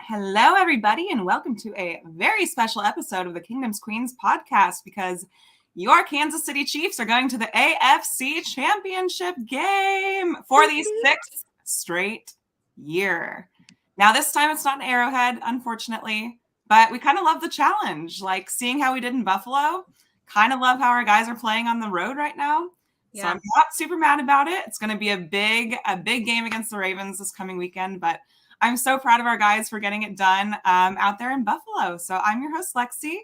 Hello, everybody, and welcome to a very special episode of the Kingdom's Queens podcast because your Kansas City Chiefs are going to the AFC Championship game for the sixth straight year. Now, this time it's not an Arrowhead, unfortunately, but we kind of love the challenge. Like seeing how we did in Buffalo, kind of love how our guys are playing on the road right now. Yeah. So I'm not super mad about it. It's going to be a big game against the Ravens this coming weekend, but I'm so proud of our guys for getting it done out there in Buffalo. So I'm your host, Lexi.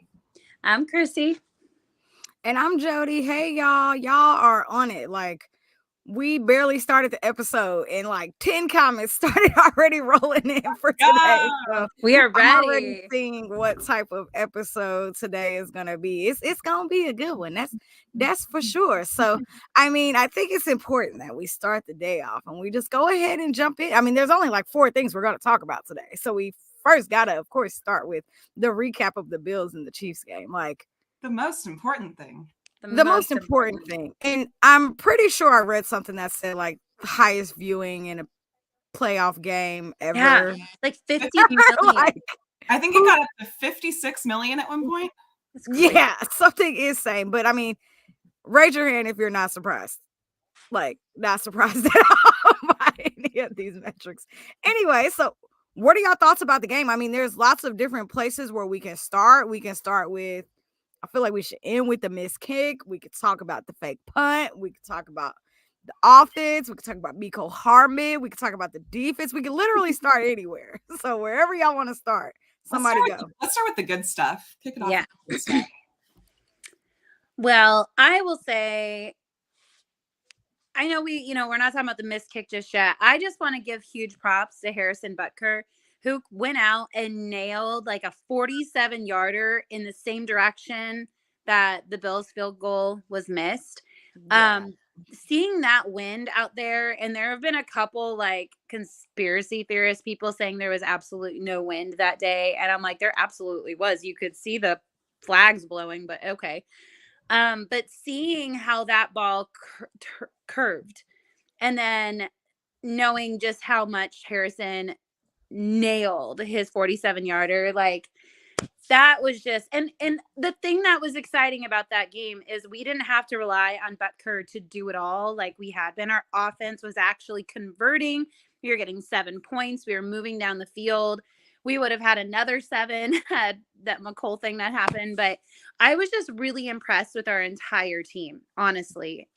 I'm Chrissy. And I'm Jodi. Hey, y'all. Y'all are on it. Like, we barely started the episode and like 10 comments started already rolling in for today. So we are ready. I'm already seeing what type of episode today is going to be. It's going to be a good one. That's for sure. So, I mean, I think it's important that we start the day off and we just go ahead and jump in. I mean, there's only like 4 things we're going to talk about today. So we first got to, of course, start with the recap of the Bills and the Chiefs game. Like the most important thing. The most important thing. And I'm pretty sure I read something that said like highest viewing in a playoff game ever. Yeah, like 50 million. Like, I think it got up to 56 million at one point. Yeah, something is saying. But I mean, raise your hand if you're not surprised. Like, not surprised at all by any of these metrics. Anyway, so what are y'all thoughts about the game? I mean, there's lots of different places where we can start. We can start with, I feel like we should end with the missed kick. We could talk about the fake punt. We could talk about the offense. We could talk about Miko Hardman. We could talk about the defense. We could literally start anywhere. So wherever y'all want to start, somebody go. Let's start with the good stuff. Kick it off. Yeah. Well, I will say, I know we're not talking about the missed kick just yet. I just want to give huge props to Harrison Butker, who went out and nailed like a 47-yarder in the same direction that the Bills field goal was missed. Yeah. Seeing that wind out there, and there have been a couple like conspiracy theorist people saying there was absolutely no wind that day. And I'm like, there absolutely was. You could see the flags blowing, but okay. But seeing how that ball curved and then knowing just how much Harrison nailed his 47-yarder, like that was just and the thing that was exciting about that game is we didn't have to rely on Butker to do it all like we had been. Our offense was actually converting. We were getting 7 points. We were moving down the field. We would have had another 7 had that McColl thing that happened, but I was just really impressed with our entire team, honestly.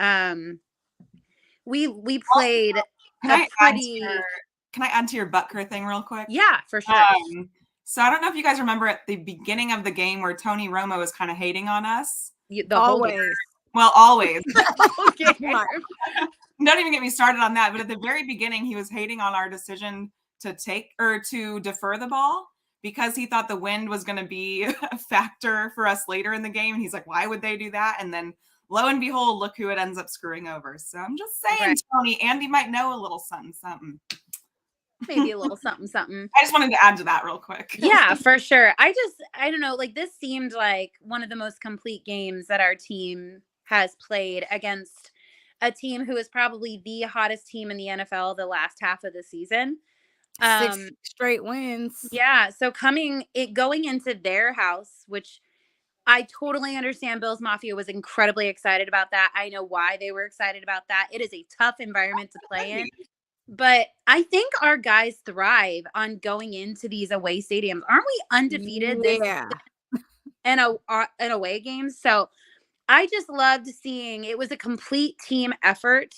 We played Can I add to your Butker thing real quick? Yeah, for sure. So I don't know if you guys remember at the beginning of the game where Tony Romo was kind of hating on us. Always. Well, always. Okay. Don't even get me started on that. But at the very beginning, he was hating on our decision to defer the ball because he thought the wind was going to be a factor for us later in the game. And he's like, why would they do that? And then lo and behold, look who it ends up screwing over. So I'm just saying, right. Tony, Andy might know a little something. Maybe a little something. I just wanted to add to that real quick. Yeah, for sure. I don't know, like this seemed like one of the most complete games that our team has played against a team who is probably the hottest team in the NFL the last half of the season. 6 straight wins. Yeah. So going into their house, which I totally understand Bills Mafia was incredibly excited about that. I know why they were excited about that. It is a tough environment to play in. But I think our guys thrive on going into these away stadiums. Aren't we undefeated in away games? So I just loved seeing it was a complete team effort.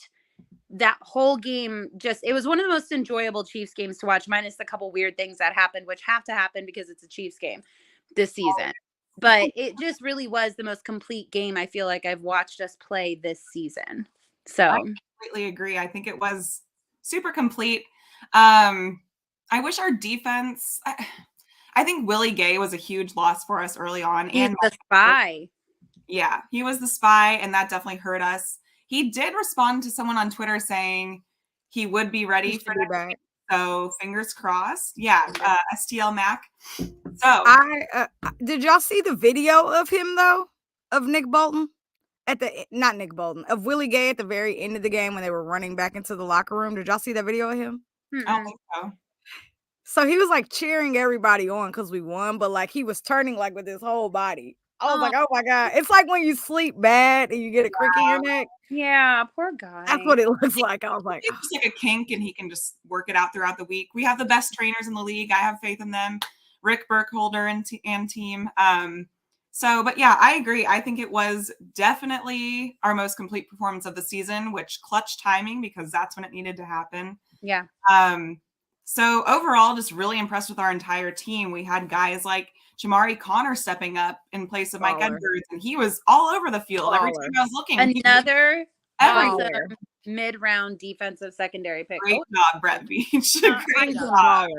That whole game it was one of the most enjoyable Chiefs games to watch, minus a couple weird things that happened, which have to happen because it's a Chiefs game this season. But it just really was the most complete game I feel like I've watched us play this season. So I completely agree. I think it was super complete. I wish our defense. I think Willie Gay was a huge loss for us early on. He's the spy. Yeah, he was the spy, and that definitely hurt us. He did respond to someone on Twitter saying he would be ready for that. So fingers crossed. Yeah, STL Mac. So did y'all see the video of him though? Of Nick Bolton? Not Nick Bolton, of Willie Gay at the very end of the game when they were running back into the locker room. Did y'all see that video of him? I don't think so. So he was like cheering everybody on because we won, but like he was turning like with his whole body. I was like, oh my God. It's like when you sleep bad and you get a crick in your neck. Yeah, poor guy. That's what it looks like. I was like, it's just like a kink and he can just work it out throughout the week. We have the best trainers in the league. I have faith in them. Rick Burkholder and team. But yeah, I agree. I think it was definitely our most complete performance of the season, which clutch timing because that's when it needed to happen. Yeah. So overall, just really impressed with our entire team. We had guys like Jamari Connor stepping up in place of Mike Edwards, and he was all over the field. Every time I was looking, another awesome mid-round defensive secondary pick. Great job, Brett Beach. Great job.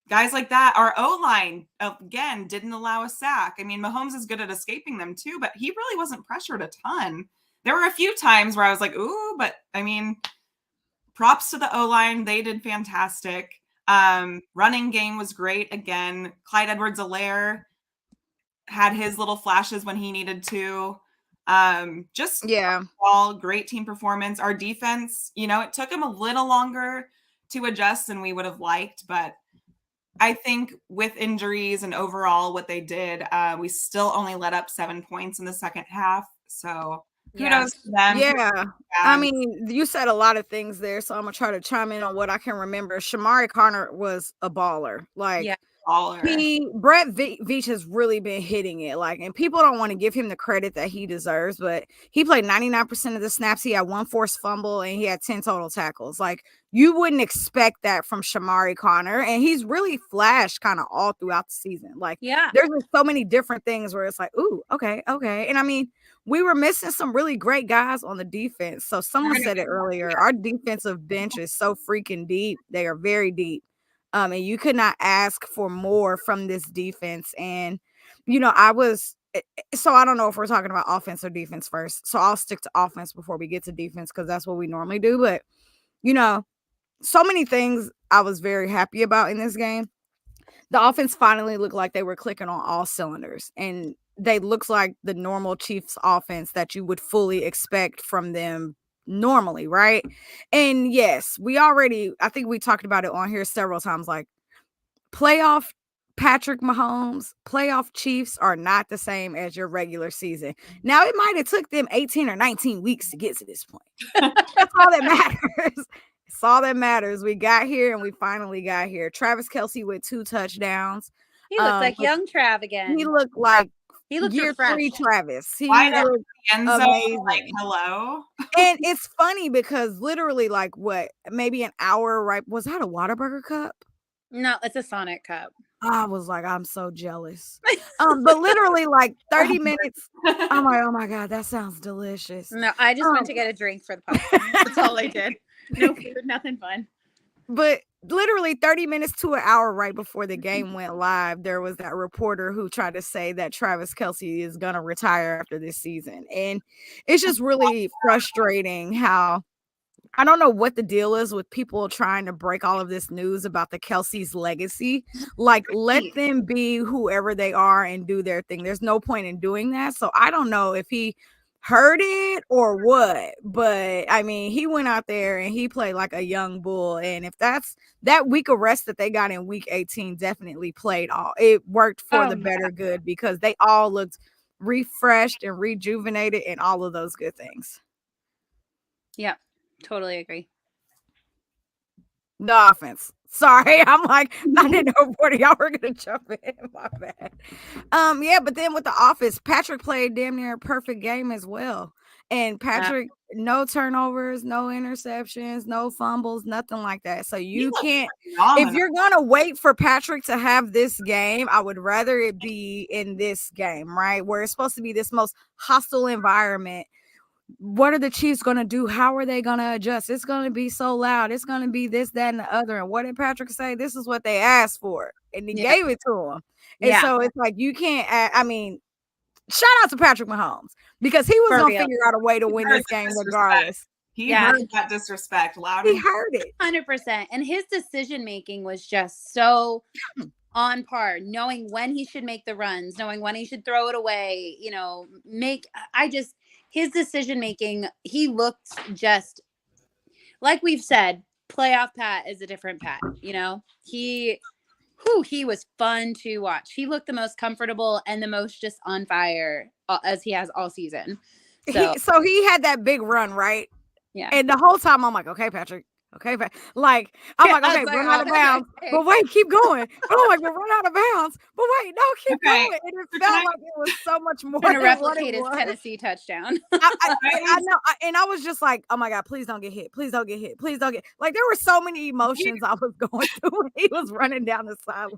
Guys like that. Our O-line, again, didn't allow a sack. I mean, Mahomes is good at escaping them too, but he really wasn't pressured a ton. There were a few times where I was like, ooh, but I mean, props to the O-line. They did fantastic. Running game was great. Again, Clyde Edwards-Helaire had his little flashes when he needed to. All great team performance. Our defense, it took them a little longer to adjust than we would have liked, but I think with injuries and overall what they did, we still only let up 7 points in the second half. So kudos to them. Yeah. I mean, you said a lot of things there, so I'm going to try to chime in on what I can remember. Shamari Connor was a baller. Like, Brett Veach has really been hitting it. Like, and people don't want to give him the credit that he deserves, but he played 99% of the snaps. He had 1 forced fumble and he had 10 total tackles. Like, you wouldn't expect that from Shamari Connor, and he's really flashed kind of all throughout the season. Like, there's just so many different things where it's like, ooh, okay. And I mean, we were missing some really great guys on the defense. So someone said it earlier, our defensive bench is so freaking deep. They are very deep. And you could not ask for more from this defense. And, so I don't know if we're talking about offense or defense first. So I'll stick to offense before we get to defense because that's what we normally do. But, so many things I was very happy about in this game. The offense finally looked like they were clicking on all cylinders. And they looked like the normal Chiefs offense that you would fully expect from them normally, right? And yes, I think we talked about it on here several times, like playoff Patrick Mahomes, playoff Chiefs are not the same as your regular season. Now, it might have took them 18 or 19 weeks to get to this point. That's all that matters. It's all that matters. We got here and we finally got here. Travis Kelce with 2 touchdowns. He looked like young Trav again. He looked like year 3 Travis. He looked amazing. Like, hello. And it's funny because literally like maybe an hour, right? Was that a Whataburger cup? No, it's a Sonic cup. I was like, I'm so jealous. But literally like 30 minutes. I'm like, oh my God, that sounds delicious. No, I just went to get a drink for the podcast. That's all I did. No food, nothing fun. But literally 30 minutes to an hour right before the game went live, there was that reporter who tried to say that Travis Kelce is going to retire after this season. And it's just really frustrating how I don't know what the deal is with people trying to break all of this news about the Kelce's legacy. Like, let them be whoever they are and do their thing. There's no point in doing that. So I don't know if he heard it or what, but I mean, he went out there and he played like a young bull. And if that's that week of rest that they got in week 18 definitely it worked for the better good because they all looked refreshed and rejuvenated and all of those good things. Yeah. Totally agree. The offense. Sorry, I'm like, I didn't know what y'all were gonna jump in. My bad. But then with the offense, Patrick played damn near a perfect game as well. And Patrick, no turnovers, no interceptions, no fumbles, nothing like that. So you can't, if you're gonna wait for Patrick to have this game, I would rather it be in this game, right? Where it's supposed to be this most hostile environment. What are the Chiefs going to do? How are they going to adjust? It's going to be so loud. It's going to be this, that, and the other. And what did Patrick say? This is what they asked for. And he gave it to him. And so it's like, you can't, shout out to Patrick Mahomes because he was going to figure out a way to win this game regardless. He heard that disrespect loud. He heard it. 100%. And his decision-making was just so on par, knowing when he should make the runs, knowing when he should throw it away, his decision making, he looked just like we've said, playoff Pat is a different Pat. You know, he was fun to watch. He looked the most comfortable and the most just on fire as he has all season. So he had that big run, right? Yeah. And the whole time I'm like, okay, Patrick. Okay, like I'm like, okay, run out of bounds. But wait, keep going. But I'm like, but run out of bounds. But wait, no, keep going. And it felt like it was so much more trying to than replicate what his Tennessee touchdown. I know, and I was just like, oh my God, please don't get hit. Please don't get hit. Please don't get. Like there were so many emotions I was going through when he was running down the sidelines.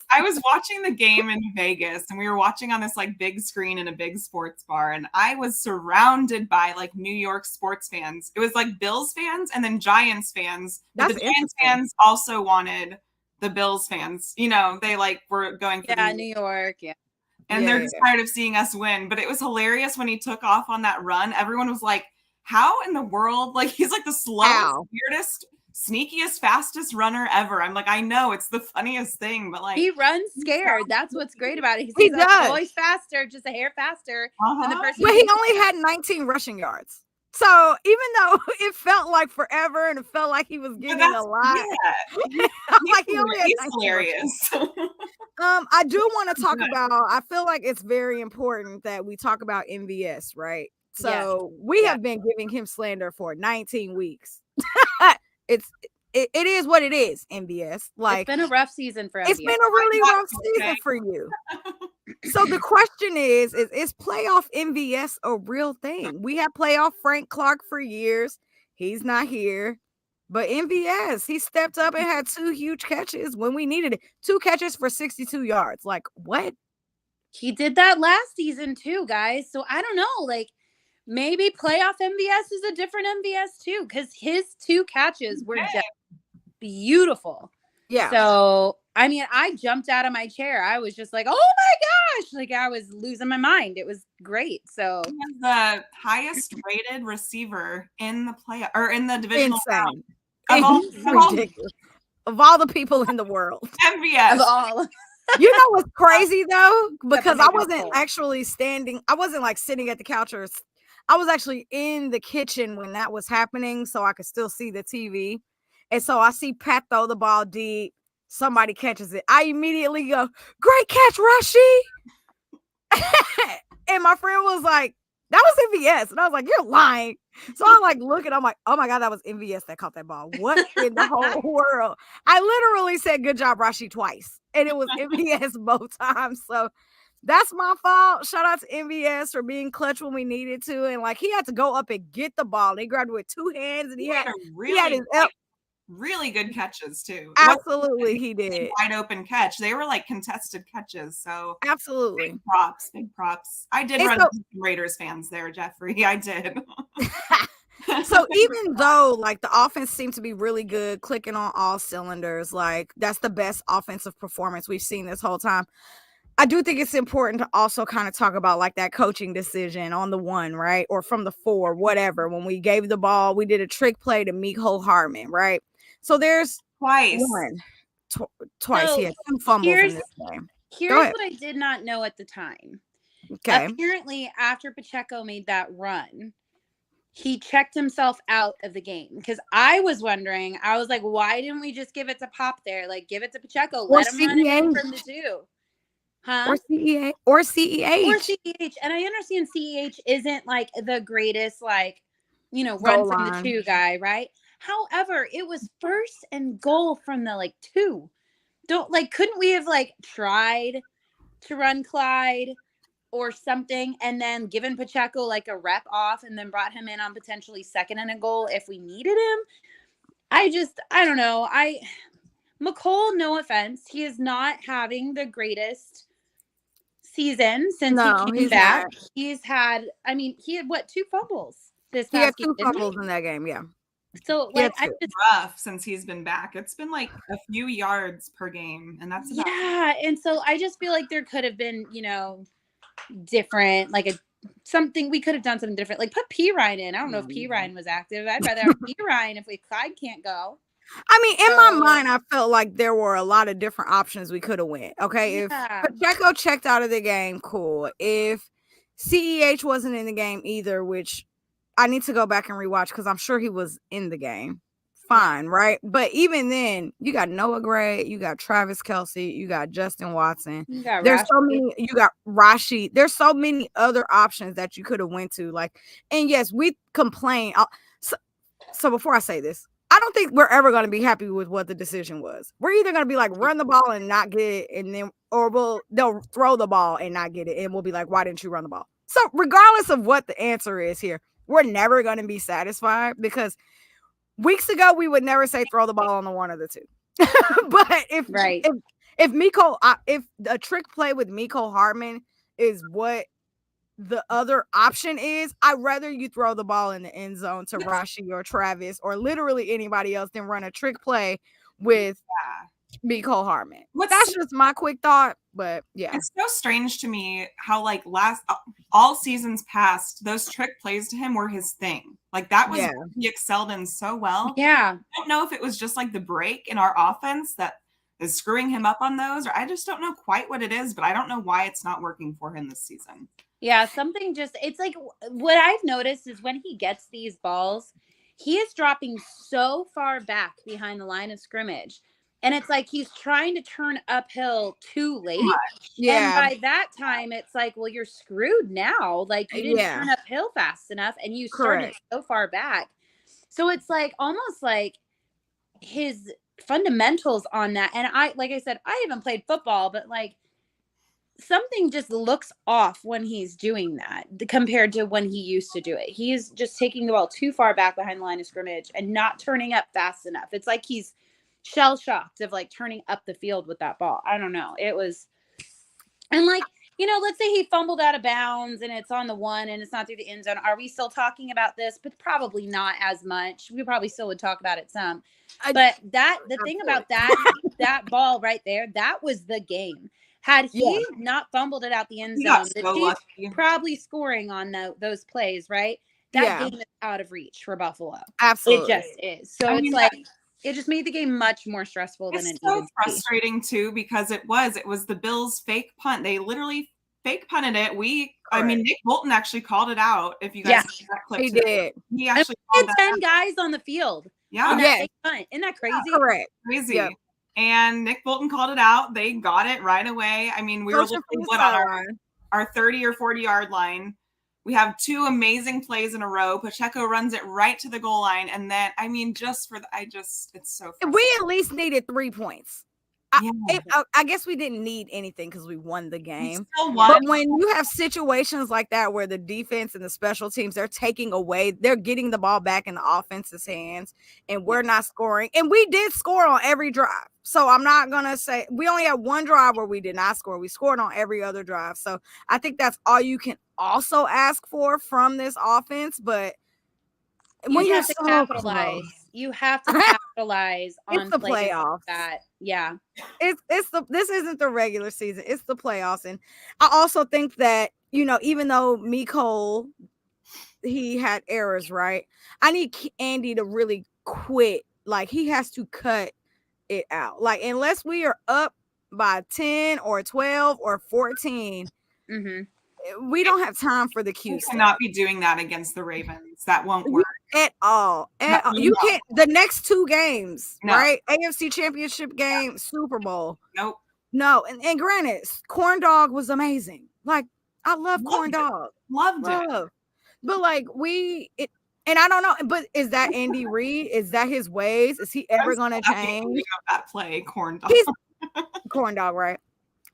I was watching the game in Vegas, and we were watching on this like big screen in a big sports bar, and I was surrounded by like New York sports fans. It was like Bills fans and then Giants fans. But the Giants fans also wanted the Bills fans. You know, they like were going for New York, and they're just tired of seeing us win. But it was hilarious when he took off on that run. Everyone was like, "How in the world?" Like he's like the slowest, weirdest, sneakiest, fastest runner ever. I'm like, I know it's the funniest thing, but like he runs scared. That's what's great about it. He's always faster, just a hair faster than the person. But he only had 19 rushing yards. So even though it felt like forever and it felt like he was getting a lot, like he only had hilarious. I do want to talk about. I feel like it's very important that we talk about MVS, right? So we have been giving him slander for 19 weeks. It is what it is, MVS. Like it's been a rough season for MVS. It's been a really rough season for you. So the question is playoff MVS a real thing? We had playoff Frank Clark for years. He's not here. But MVS, he stepped up and had 2 huge catches when we needed it. 2 catches for 62 yards. Like, what? He did that last season too, guys. So I don't know. Like, maybe playoff MVS is a different MVS too, because his 2 catches were just beautiful. Yeah. So, I mean, I jumped out of my chair. I was just like, oh my gosh. Like, I was losing my mind. It was great. So, he was the highest rated receiver in the in the divisional round. Of all the people in the world. MVS. Of all. You know what's crazy though? Because I wasn't actually standing. I wasn't like sitting at the couch or I was actually in the kitchen when that was happening. So I could still see the TV. And so I see Pat throw the ball deep. Somebody catches it. I immediately go, great catch, Rashi. And my friend was like, that was MVS. And I was like, you're lying. So I'm like, looking, I'm like, oh my God, that was MVS that caught that ball. What in the whole world? I literally said, good job, Rashi, twice. And it was MVS both times. So that's my fault. Shout out to MVS for being clutch when we needed to. And like, he had to go up and get the ball. And he grabbed it with 2 hands and he had his really good catches too. Absolutely, he did. Wide open catch. They were like contested catches. So absolutely, big props. I did run Raiders fans there, Jeffrey. I did. So even though like the offense seemed to be really good, clicking on all cylinders, like that's the best offensive performance we've seen this whole time. I do think it's important to also kind of talk about like that coaching decision on the 1, right? Or from the 4, whatever. When we gave the ball, we did a trick play to Mecole Hardman, right? So there's twice. Twice. He had 2 fumbles in this game. Here's what I did not know at the time. Okay. Apparently, after Pacheco made that run, he checked himself out of the game. Because I was wondering, I was like, why didn't we just give it to Pop there? Like, give it to Pacheco. Let him run it in from the 2. Huh? Or CEH. And I understand CEH isn't like the greatest, like, you know, run from the 2 guy, right? However, it was 1st and goal from the like 2. Couldn't we have like tried to run Clyde or something and then given Pacheco like a rep off and then brought him in on potentially 2nd and a goal if we needed him? I don't know. Mecole, no offense, he is not having the greatest season since he came back. He had 2 fumbles this past game. He had 2 fumbles in that game, yeah. So like it's rough since he's been back. It's been like a few yards per game, and that's about and so I just feel like there could have been, you know, different, like something we could have done something different. Like put P Ryan in. I don't know if P Ryan was active. I'd rather have P Ryan if Clyde can't go. I mean, in my mind, I felt like there were a lot of different options we could have went. Okay, if Pacheco checked out of the game, cool. If CEH wasn't in the game either, which I need to go back and rewatch because I'm sure he was in the game fine, right? But even then, you got Noah Gray, you got Travis Kelce, you got Justin Watson. You got There's so Rashid. many. You got Rashid. There's so many other options that you could have went to. Like, and yes, we complain. So before I say this, I don't think we're ever going to be happy with what the decision was. We're either going to be like run the ball and not get it, and then they'll throw the ball and not get it, and we'll be like, why didn't you run the ball? So regardless of what the answer is here, we're never going to be satisfied because weeks ago we would never say throw the ball on the one of the two. But if a trick play with Mecole Hardman is what the other option is, I'd rather you throw the ball in the end zone to Rashid or Travis or literally anybody else than run a trick play with Mecole Hardman. That's just my quick thought, but yeah. It's so strange to me how like all seasons past, those trick plays to him were his thing. Like that was what he excelled in so well. Yeah. I don't know if it was just like the break in our offense that is screwing him up on those, or I just don't know quite what it is, but I don't know why it's not working for him this season. Yeah, it's like what I've noticed is when he gets these balls, he is dropping so far back behind the line of scrimmage. And it's like he's trying to turn uphill too late. Yeah. And by that time, it's like, well, you're screwed now. Like you didn't turn uphill fast enough and you started so far back. So it's like almost like his fundamentals on that. And like I said, I haven't played football, but like something just looks off when he's doing that compared to when he used to do it. He's just taking the ball too far back behind the line of scrimmage and not turning up fast enough. It's like he's shell shocked of like turning up the field with that ball. I don't know. It was, and like, you know, let's say he fumbled out of bounds and it's on the one and it's not through the end zone. Are we still talking about this? But probably not as much. We probably still would talk about it some. But the thing about that ball right there, that was the game. Had he not fumbled it out the end zone, the Chiefs probably scoring on those plays, right? That game is out of reach for Buffalo. Absolutely. It just is. So it's like, it just made the game much more stressful than it needed to be. It's so frustrating too, because it was the Bills' fake punt. They literally fake punted it. I mean, Nick Bolton actually called it out. If you guys see that clip, he did. He actually had 10 guys on the field. Yeah, on that fake punt. Isn't that crazy? Yeah, correct. Crazy. Yeah. And Nick Bolton called it out. They got it right away. I mean, we were looking on our 30 or 40 yard line. We have two amazing plays in a row. Pacheco runs it right to the goal line. And then, I mean, it's so frustrating. We at least needed 3 points. I guess we didn't need anything because we won the game. But when you have situations like that where the defense and the special teams, they're getting the ball back in the offense's hands and we're not scoring. And we did score on every drive. So I'm not going to say we only had one drive where we did not score. We scored on every other drive. So I think that's all you can also ask for from this offense. But when you have to capitalize. You have to capitalize on the playoffs. Like that. Yeah. This isn't the regular season. It's the playoffs. And I also think that, you know, even though Mecole, he had errors, right? I need Andy to really quit. Like he has to cut it out. Like unless we are up by 10 or 12 or 14, we don't have time for the Q. You cannot be doing that against the Ravens. That won't work at all. You can't. The next two games, right? AFC Championship game, Super Bowl. Nope. No, and granted, Corn Dog was amazing. Like I love Corn Dog. Loved it. But like and I don't know. But is that Andy Reid? Is that his ways? Is he ever going to change? That play, Corn Dog. He's Corn Dog, right?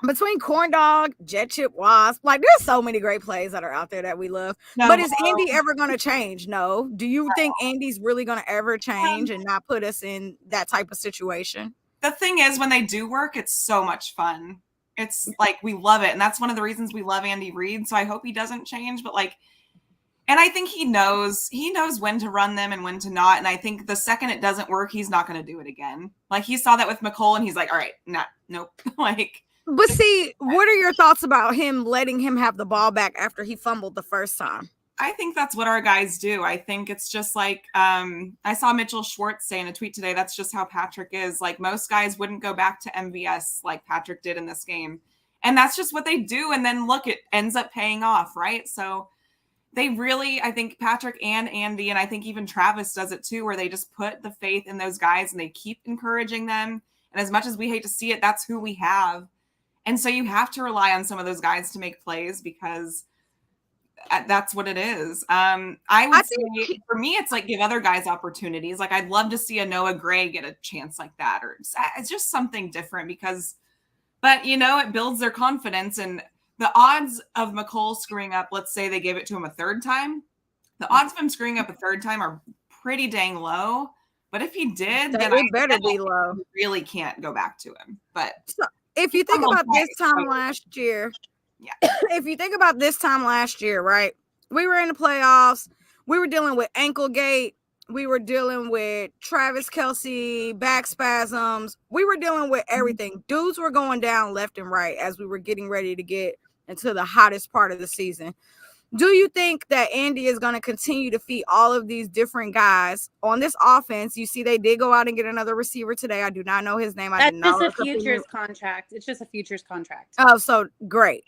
Between Corn Dog, Jet Chip Wasp, like there's so many great plays that are out there that we love. But is Andy ever going to change? No. Do you think Andy's really going to ever change and not put us in that type of situation? The thing is, when they do work, it's so much fun. It's like we love it, and that's one of the reasons we love Andy Reid. So I hope he doesn't change. But and I think he knows when to run them and when to not. And I think the second it doesn't work, he's not going to do it again. Like he saw that with Mecole, and he's like, all right, nope. But see, what are your thoughts about him letting him have the ball back after he fumbled the first time? I think that's what our guys do. I think it's just like I saw Mitchell Schwartz say in a tweet today, that's just how Patrick is. Like most guys wouldn't go back to MVS like Patrick did in this game. And that's just what they do. And then look, it ends up paying off, right? So they really, I think Patrick and Andy, and I think even Travis does it too, where they just put the faith in those guys and they keep encouraging them. And as much as we hate to see it, that's who we have. And so you have to rely on some of those guys to make plays because that's what it is. I would say for me, it's like give other guys opportunities. Like I'd love to see a Noah Gray get a chance like that, or it's just something different but it builds their confidence. And the odds of McCole screwing up, let's say they give it to him a third time, the odds of him screwing up a third time are pretty dang low. But if he did, then it better be low. Really can't go back to him. But so if you think about this time last year, if you think about this time last year, right? We were in the playoffs. We were dealing with ankle gate. We were dealing with Travis Kelce, back spasms. We were dealing with everything. Dudes were going down left and right as we were getting ready to get into the hottest part of the season. Do you think that Andy is going to continue to feed all of these different guys on this offense? You see, they did go out and get another receiver today. I do not know his name. That's just a futures contract. It's just a futures contract. Oh, so great.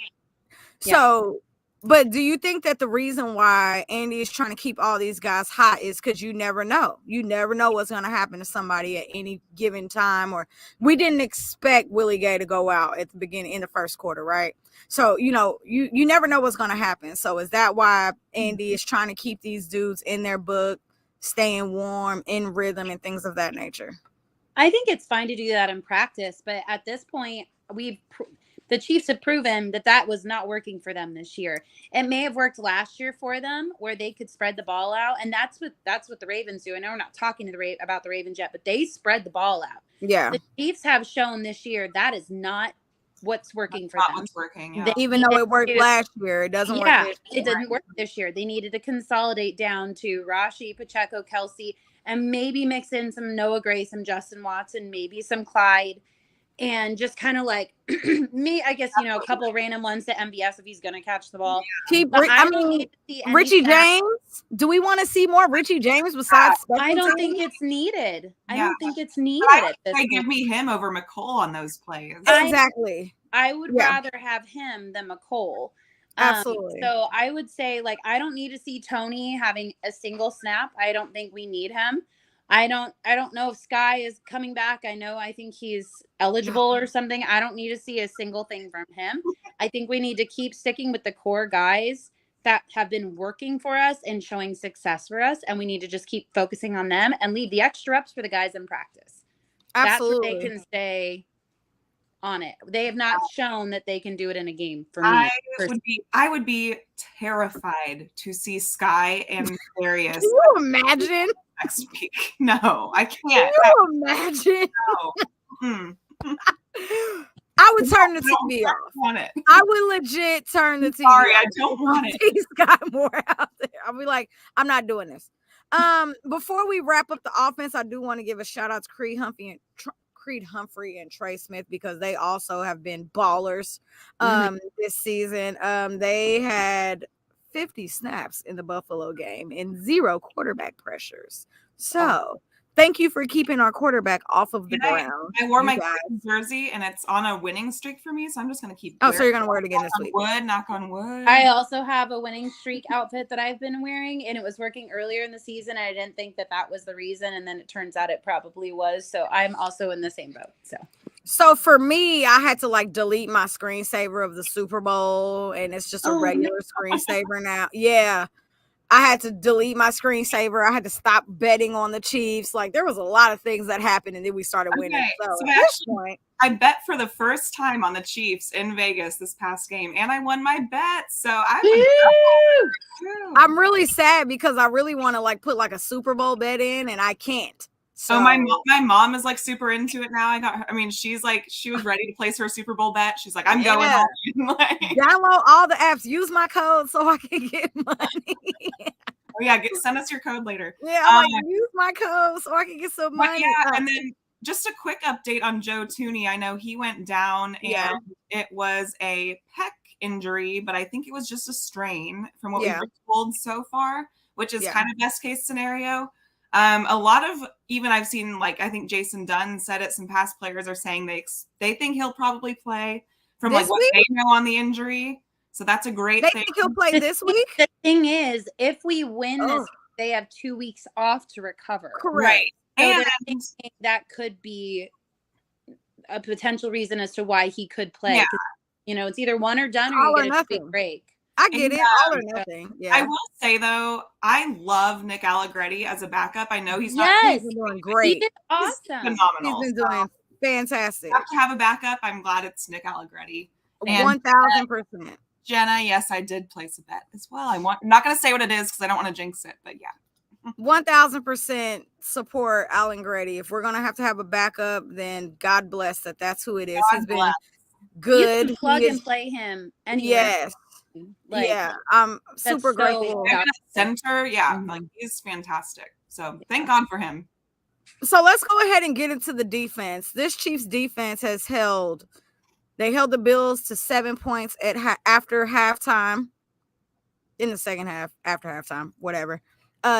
Yeah. So, but do you think that the reason why Andy is trying to keep all these guys hot is because you never know? You never know what's going to happen to somebody at any given time. Or we didn't expect Willie Gay to go out at the beginning in the first quarter, right? So, you never know what's going to happen. So is that why Andy is trying to keep these dudes in their book, staying warm, in rhythm, and things of that nature? I think it's fine to do that in practice. But at this point, the Chiefs have proven that was not working for them this year. It may have worked last year for them where they could spread the ball out. And that's what the Ravens do. I know we're not talking about the Ravens yet, but they spread the ball out. Yeah. The Chiefs have shown this year that is not what's working for them. What's working, yeah. Even though it worked last year, it doesn't work this year. It didn't work this year. They needed to consolidate down to Rashi, Pacheco, Kelce, and maybe mix in some Noah Gray, some Justin Watson, maybe some Clyde. And just kind of like I guess, a couple random ones to MVS if he's going to catch the ball. Richie James. Do we want to see more Richie James besides? I don't think it's needed. I don't think it's needed. Give me him over McCole on those plays. Exactly. I would rather have him than McCole. Absolutely. So I would say, I don't need to see Tony having a single snap. I don't think we need him. I don't know if Sky is coming back. I think he's eligible or something. I don't need to see a single thing from him. I think we need to keep sticking with the core guys that have been working for us and showing success for us. And we need to just keep focusing on them and leave the extra reps for the guys in practice. Absolutely. That's where they can stay on it. They have not shown that they can do it in a game for me. I would be terrified to see Sky and Darius. Can you imagine? Next week. No, I can't. Can you imagine? No. I would turn the TV off. I would legit turn the TV off. Sorry, I don't want it. He's got more out there. I'll be like, I'm not doing this. Before we wrap up the offense, I do want to give a shout out to Creed Humphrey and Trey Smith because they also have been ballers this season. They had 50 snaps in the Buffalo game and 0 quarterback pressures. So thank you for keeping our quarterback off of the ground. I wore my jersey and it's on a winning streak for me, so I'm just going to keep so you're going to wear it again this week. Knock on wood. I also have a winning streak outfit that I've been wearing, and it was working earlier in the season. I didn't think that was the reason, and then it turns out it probably was. So I'm also in the same boat. So for me, I had to delete my screensaver of the Super Bowl, and it's just a regular screensaver now. Yeah. I had to delete my screensaver. I had to stop betting on the Chiefs. There was a lot of things that happened, and then we started winning. So at this point, I bet for the first time on the Chiefs in Vegas this past game, and I won my bet. So I'm really sad because I really want to put a Super Bowl bet in, and I can't. So my mom is super into it now. She's she was ready to place her Super Bowl bet. She's like, I'm going home. Download all the apps. Use my code so I can get money. Oh yeah, send us your code later. Yeah, use my code so I can get some money. Yeah, and then just a quick update on Joe Tooney. I know he went down and it was a pec injury, but I think it was just a strain from what we've been told so far, which is kind of best case scenario. A lot of I've seen I think Jason Dunn said it. Some past players are saying they think he'll probably play from what they know on the injury. So that's a great They thing. think he'll play this week? The thing is, if we win this, Ugh. they have 2 weeks off to recover. Correct. Right. So And they're thinking that could be a potential reason as to why he could play. Yeah. 'Cause, you know, it's either one or done, or All you or get a big nothing. break. I get And, it. All or nothing. I Yeah. will say though, I love Nick Allegretti as a backup. I know he's Yes. He's been doing He great. did he's awesome. phenomenal. He's been doing fantastic. You have to have a backup. I'm glad it's Nick Allegretti. And 1000%. Jenna, yes, I did place a bet as well. I'm not going to say what it is because I don't want to jinx it, but yeah. 1000% support Alan Grady. If we're gonna have a backup, then God bless that. That's who it is. God He's been bless. good. You can plug He and is, play him anywhere. yes, Like, yeah. I'm super so grateful. Even at center, yeah, Mhm. like he's fantastic. So thank God for him. So let's go ahead and get into the defense. This Chiefs defense held the Bills to 7 points after halftime. In the second half, after halftime, whatever.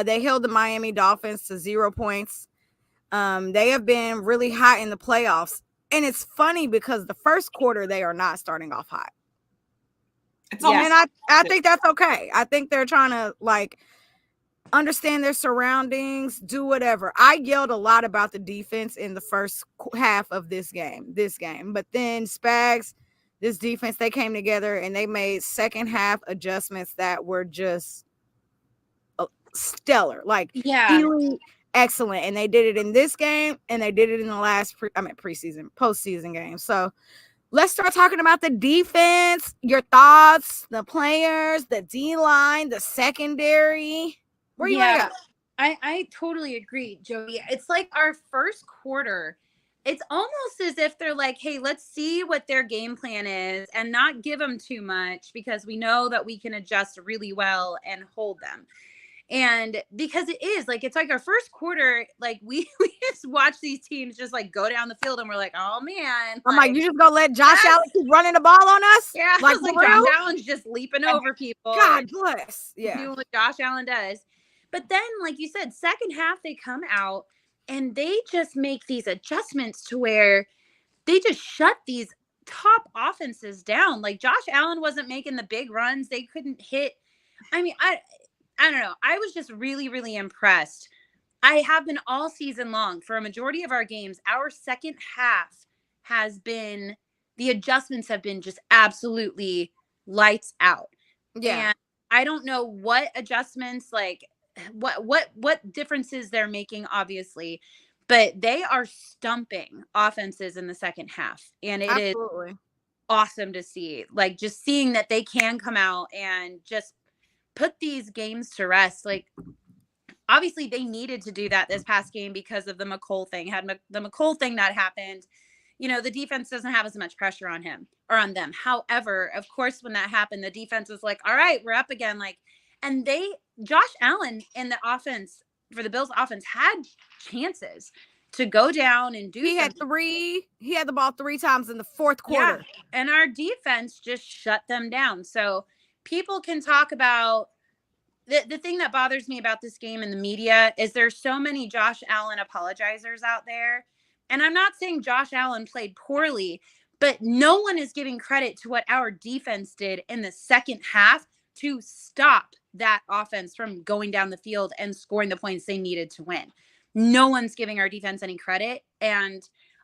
They held the Miami Dolphins to 0 points. They have been really hot in the playoffs. And it's funny because the first quarter, they are not starting off hot. It's almost And I think that's okay. I think they're trying to like understand their surroundings, do whatever. I yelled a lot about the defense in the first half of this game. But then Spags, this defense, they came together and they made second half adjustments that were just stellar, like elite, excellent. And they did it in this game and they did it in the last postseason game. So let's start talking about the defense, your thoughts, the players, the D-line, the secondary. Where you at? I totally agree, Jodi. It's like our first quarter, it's almost as if they're like, hey, let's see what their game plan is and not give them too much because we know that we can adjust really well and hold them. And because it is like, it's like our first quarter, like we just watch these teams just like go down the field and we're like, oh man. I'm like, you just gonna let Josh Allen keep running the ball on us? Yeah. Like Josh Allen's just leaping over people. God bless. Yeah. Doing what Josh Allen does. But then, like you said, second half, they come out and they just make these adjustments to where they just shut these top offenses down. Like Josh Allen wasn't making the big runs. They couldn't hit. I mean, I don't know. I was just really, really impressed. I have been all season long for a majority of our games. Our second half has been, the adjustments have been just absolutely lights out. Yeah. And I don't know what adjustments, like what differences they're making, obviously, but they are stumping offenses in the second half. And it is awesome to see, like just seeing that they can come out and just put these games to rest. Like obviously they needed to do that this past game because of the McColl thing. Had the McColl thing not happened, you know, the defense doesn't have as much pressure on him or on them. However, of course, when that happened, the defense was like, all right, we're up again. Like, and Josh Allen in the offense for the Bills offense had chances to go down and do. He had the ball 3 times in the fourth quarter. Yeah. And our defense just shut them down. So people can talk about the thing that bothers me about this game in the media is there's so many Josh Allen apologizers out there. And I'm not saying Josh Allen played poorly, but no one is giving credit to what our defense did in the second half to stop that offense from going down the field and scoring the points they needed to win. No one's giving our defense any credit. And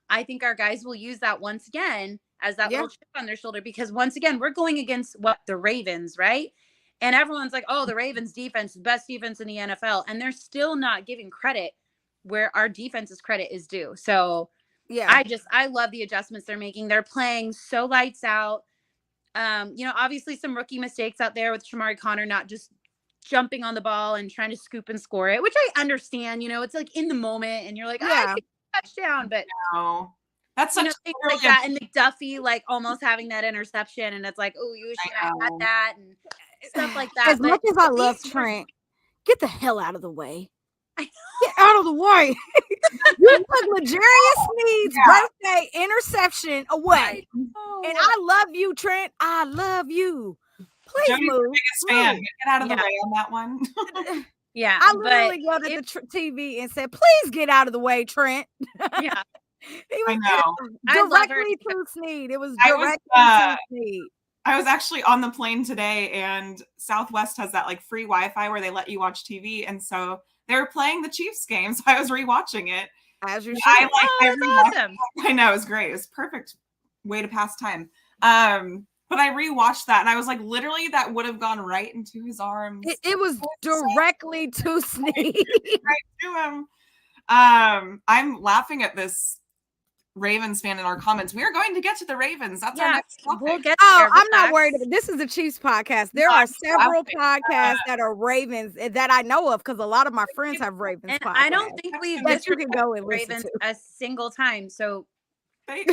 I think our guys will use that once again as that little chip on their shoulder, because once again, we're going against the Ravens, right? And everyone's like, oh, the Ravens defense, the best defense in the NFL. And they're still not giving credit where our defense's credit is due. So yeah, I love the adjustments they're making. They're playing so lights out. You know, obviously some rookie mistakes out there with Shamari Connor, not just jumping on the ball and trying to scoop and score it, which I understand, you know, it's like in the moment and you're like, oh, touchdown. But no, that's such things like that. And McDuffie, like almost having that interception. And it's like, oh, you should have had that and stuff like that. As much as I love Trent, get the hell out of the way. Get out of the way. You took L'Jarius Sneed's birthday interception away. And I love you, Trent. I love you. Please Jodi's move. the biggest fan. Get out of the way on that one. Yeah. I literally yelled at the TV and said, please get out of the way, Trent. Yeah. He was I know. Directly to Sneed. It was directly to Sneed. I was actually on the plane today, and Southwest has that like free Wi-Fi where they let you watch TV, and so they were playing the Chiefs game, so I was rewatching it. As you should. I that's awesome. I know, it was great. It was perfect way to pass time. But I rewatched that, and I was like, literally, that would have gone right into his arms. It was directly to Sneak. Right to him. I'm laughing at this Ravens fan in our comments. We are going to get to the Ravens. That's our next topic. We'll get Oh, there. I'm not worried. This is the Chiefs podcast. There are several podcasts that are Ravens that I know of because a lot of my friends have Ravens And podcasts. I don't think we've that you can go and listen Ravens to a single time. So They-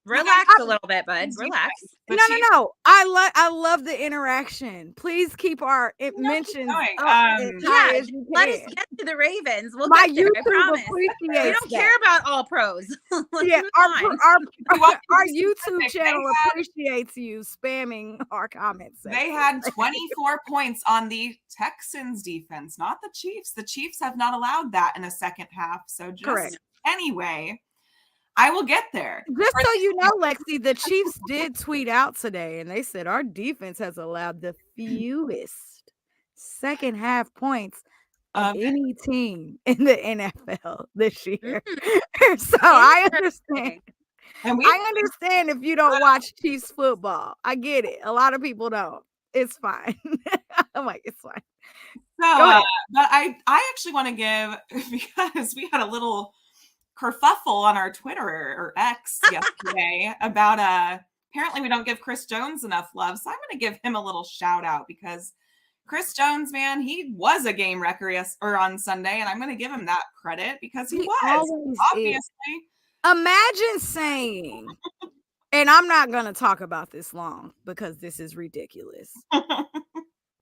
relax a little bit, bud. Relax. No. I love the interaction. Please keep our mentions up as high as you Let can. us get to the Ravens. We'll My get there, I YouTube promise. appreciates We don't that. care about all pros. Let's Yeah, move on. our YouTube channel appreciates you spamming our comments. They had 24 points on the Texans defense, not the Chiefs. The Chiefs have not allowed that in a second half. So just Correct. Anyway, I will get there. Just so you know, Lexi, the Chiefs did tweet out today, and they said our defense has allowed the fewest second half points of any team in the NFL this year. So I understand. And I understand if you don't watch Chiefs football. I get it. A lot of people don't. It's fine. I'm like, it's fine. So, but I actually want to give, because we had a little kerfuffle on our Twitter or X yesterday about apparently we don't give Chris Jones enough love. So I'm going to give him a little shout out because Chris Jones, man, he was a game wrecker on Sunday, and I'm going to give him that credit because he was, obviously. Imagine saying, and I'm not going to talk about this long because this is ridiculous.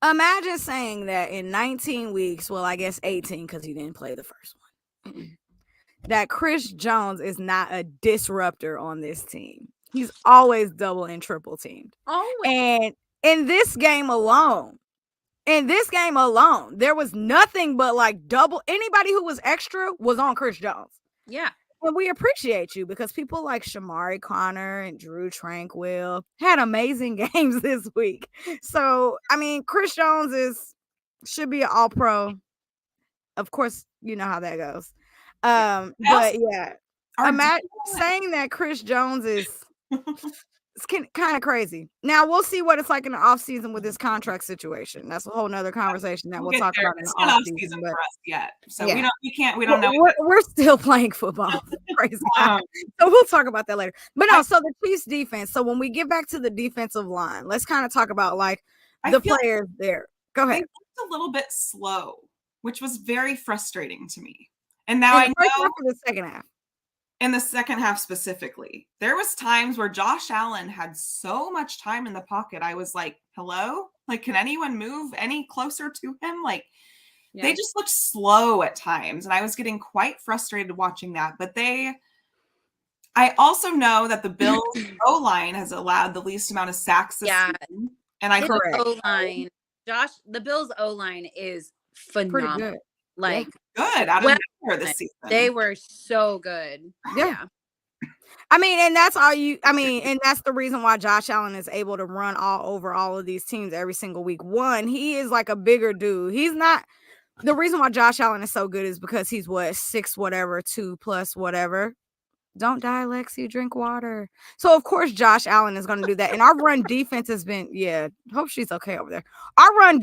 Imagine saying that in 19 weeks, well, I guess 18 because he didn't play the first one, that Chris Jones is not a disruptor on this team. He's always double and triple teamed. Always. And in this game alone, there was nothing but like double. Anybody who was extra was on Chris Jones. Yeah. And we appreciate you because people like Shamari Connor and Drew Tranquil had amazing games this week. So, I mean, Chris Jones should be an all-pro. Of course, you know how that goes. But yeah, saying that Chris Jones is it's kind of crazy. Now we'll see what it's like in the offseason with this contract situation. That's a whole nother conversation that we'll talk about in the offseason for us yet. So yeah. we don't know. We're still playing football. Crazy. So we'll talk about that later. But no, so the Chiefs defense. So when we get back to the defensive line, let's kind of talk about like the players there. Go ahead. They looked a little bit slow, which was very frustrating to me. And now I know for the second half. In the second half specifically, there was times where Josh Allen had so much time in the pocket. I was like, hello? Like, can anyone move any closer to him? Like, They just looked slow at times. And I was getting quite frustrated watching that. But I also know that the Bills O-line has allowed the least amount of sacks this season. And I think O-line. The Bills O-line is phenomenal. Pretty good. Like, good out of nowhere this season. They were so good. Yeah. I mean, and that's and that's the reason why Josh Allen is able to run all over all of these teams every single week. One, he is like a bigger dude. He's not the reason why Josh Allen is so good is because he's 6 whatever, 2+ whatever. Don't die, Lexi. Drink water. So, of course, Josh Allen is going to do that. And our run defense has been, hope she's okay over there. Our run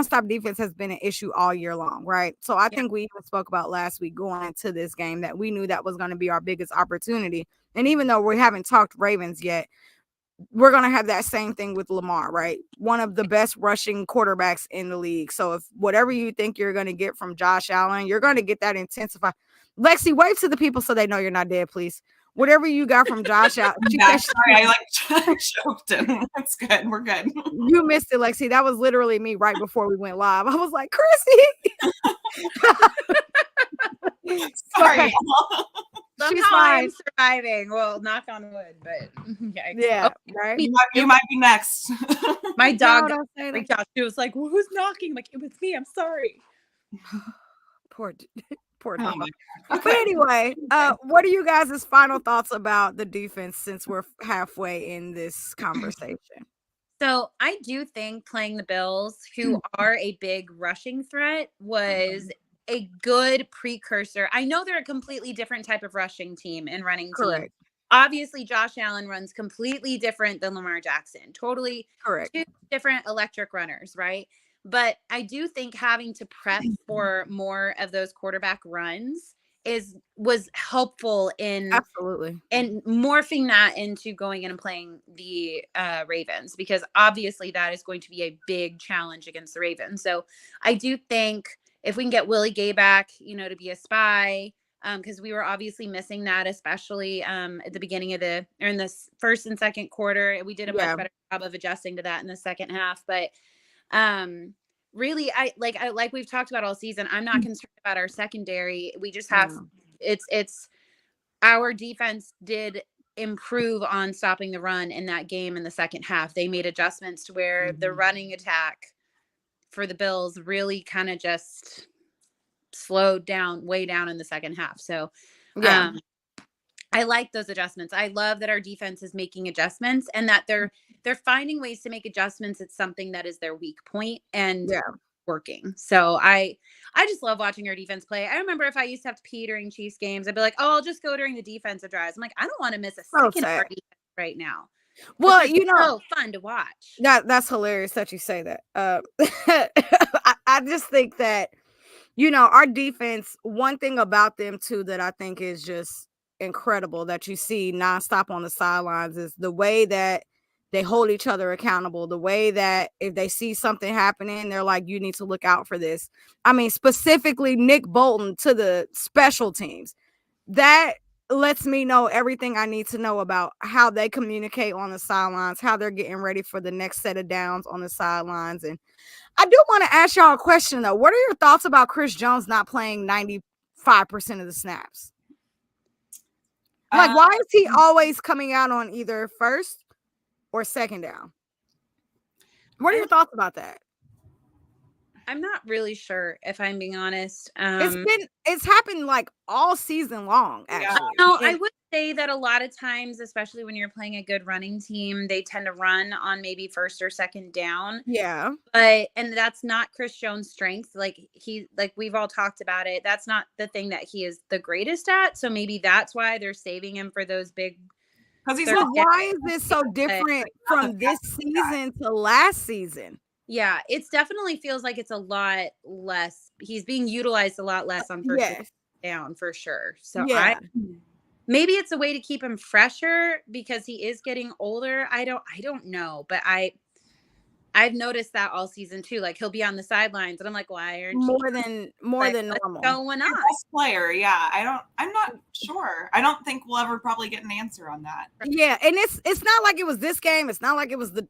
stop defense has been an issue all year long, right? So, I think we even spoke about last week going into this game that we knew that was going to be our biggest opportunity. And even though we haven't talked Ravens yet, we're going to have that same thing with Lamar, right? One of the best rushing quarterbacks in the league. So, if whatever you think you're going to get from Josh Allen, you're going to get that intensified. Lexi, wave to the people so they know you're not dead, please. Whatever you got from Josh Allen. Sorry, I choked him. That's good. We're good. You missed it, Lexi. That was literally me right before we went live. I was like, Chrissy. Sorry. Somehow I'm surviving. Well, knock on wood, but yeah, right. You might be next. My dog freaked out. She was like, well, who's knocking? Like, it was me. I'm sorry. Poor dog. But anyway, what are you guys' final thoughts about the defense since we're halfway in this conversation? So I do think playing the Bills, who are a big rushing threat, was a good precursor. I know they're a completely different type of rushing team and running team. Correct. Obviously, Josh Allen runs completely different than Lamar Jackson. Totally Correct. two different electric runners, right? But I do think having to prep for more of those quarterback runs was helpful in Absolutely. and morphing that into going in and playing the Ravens, because obviously that is going to be a big challenge against the Ravens. So I do think if we can get Willie Gay back, to be a spy, because we were obviously missing that, especially at the beginning of in this first and second quarter. We did a much better job of adjusting to that in the second half. But really, I like we've talked about all season, I'm not concerned about our secondary. We just have it's our defense did improve on stopping the run in that game in the second half. They made adjustments to where the running attack for the Bills really kind of just slowed down way down in the second half. So I like those adjustments. I love that our defense is making adjustments and that they're finding ways to make adjustments. It's something that is their weak point and working. So I just love watching our defense play. I remember if I used to have to pee during Chiefs games, I'd be like, oh, I'll just go during the defensive drives. I'm like, I don't want to miss a second of our defense right now. Well, it's so fun to watch. That's hilarious that you say that. I just think that, our defense, one thing about them too that I think is just incredible that you see nonstop on the sidelines is the way that they hold each other accountable, the way that if they see something happening, they're like, you need to look out for this. I mean, specifically Nick Bolton to the special teams. That lets me know everything I need to know about how they communicate on the sidelines, how they're getting ready for the next set of downs on the sidelines. And I do want to ask y'all a question, though. What are your thoughts about Chris Jones not playing 95% of the snaps? Like, why is he always coming out on either first or second down? What are your thoughts about that? I'm not really sure, if I'm being honest. It's happened like all season long, actually. No, I would say that a lot of times, especially when you're playing a good running team, they tend to run on maybe first or second down. Yeah. And that's not Chris Jones' strength. Like we've all talked about it. That's not the thing that he is the greatest at. So maybe that's why they're saving him for those big. So why is this so different from this season to last season? Yeah, it definitely feels like it's a lot less. He's being utilized a lot less on first down for sure. So maybe it's a way to keep him fresher because he is getting older. I don't know, but I've noticed that all season too. Like he'll be on the sidelines, and I'm like, why aren't more than normal? Going on, best player, I'm not sure. I don't think we'll ever probably get an answer on that. Yeah, and it's not like it was this game. It's not like it was the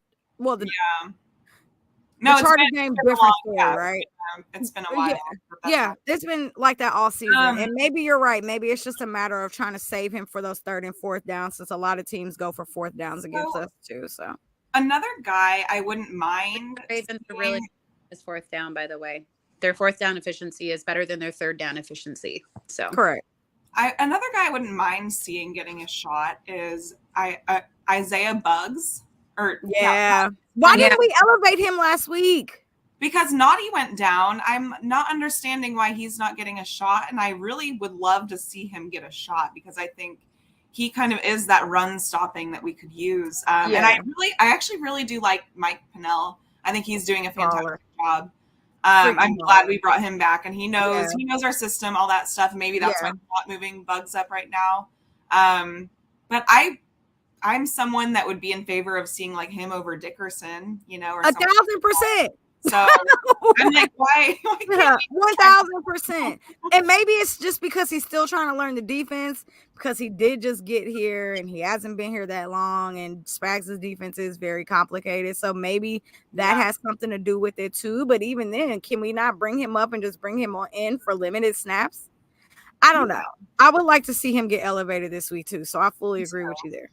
Chargers game different story, right? It's been a while. Yeah, it's been like that all season. And maybe you're right. Maybe it's just a matter of trying to save him for those third and fourth downs, since a lot of teams go for fourth downs against us too. So another guy I wouldn't mind. Ravens are really is fourth down, by the way. Their fourth down efficiency is better than their third down efficiency. So correct. Another guy I wouldn't mind seeing getting a shot is Isaiah Buggs. Why didn't we elevate him last week? Because Naughty went down. I'm not understanding why he's not getting a shot, and I really would love to see him get a shot because I think he kind of is that run stopping that we could use. And I actually really do like Mike Pennell. I think he's doing a fantastic job. I'm glad we brought him back, and he knows our system, all that stuff. Maybe that's why we're not moving Bugs up right now. But I'm someone that would be in favor of seeing like him over Dickerson, or 1,000%. So I'm like, why 1,000%. And maybe it's just because he's still trying to learn the defense, because he did just get here and he hasn't been here that long, and Spags' defense is very complicated. So maybe that has something to do with it too. But even then, can we not bring him up and just bring him in for limited snaps? I don't know. I would like to see him get elevated this week too. So I fully agree with you there.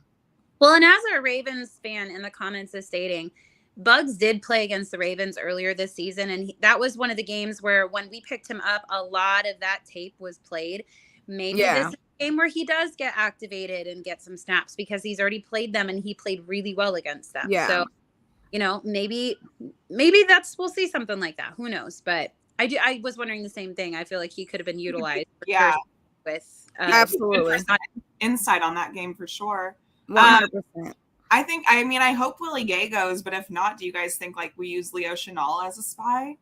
Well, and as a Ravens fan in the comments is stating, Bugs did play against the Ravens earlier this season, and that was one of the games where when we picked him up, a lot of that tape was played. Maybe this is a game where he does get activated and get some snaps because he's already played them and he played really well against them. Yeah. So you know, maybe we'll see something like that. Who knows? But I was wondering the same thing. I feel like he could have been utilized. Yeah. With Absolutely. Insight on that game for sure. 100%. I hope Willie Gay goes, but if not, do you guys think like we use Leo Chenal as a spy?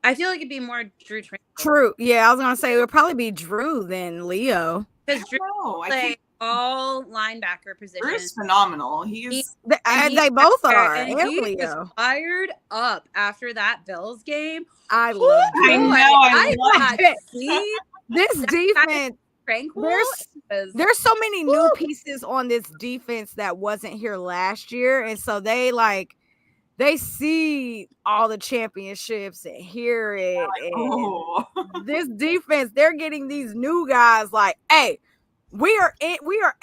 I feel like it'd be more Drew Tranquil. True. Yeah, I was gonna say it would probably be Drew than Leo. Because Drew play all linebacker positions. Drew's phenomenal. They both are. And he was fired up after that Bills game. I love it. I love it. This defense. There's so many new pieces on this defense that wasn't here last year, and so they see all the championships and hear it. And this defense, they're getting these new guys like, hey, we are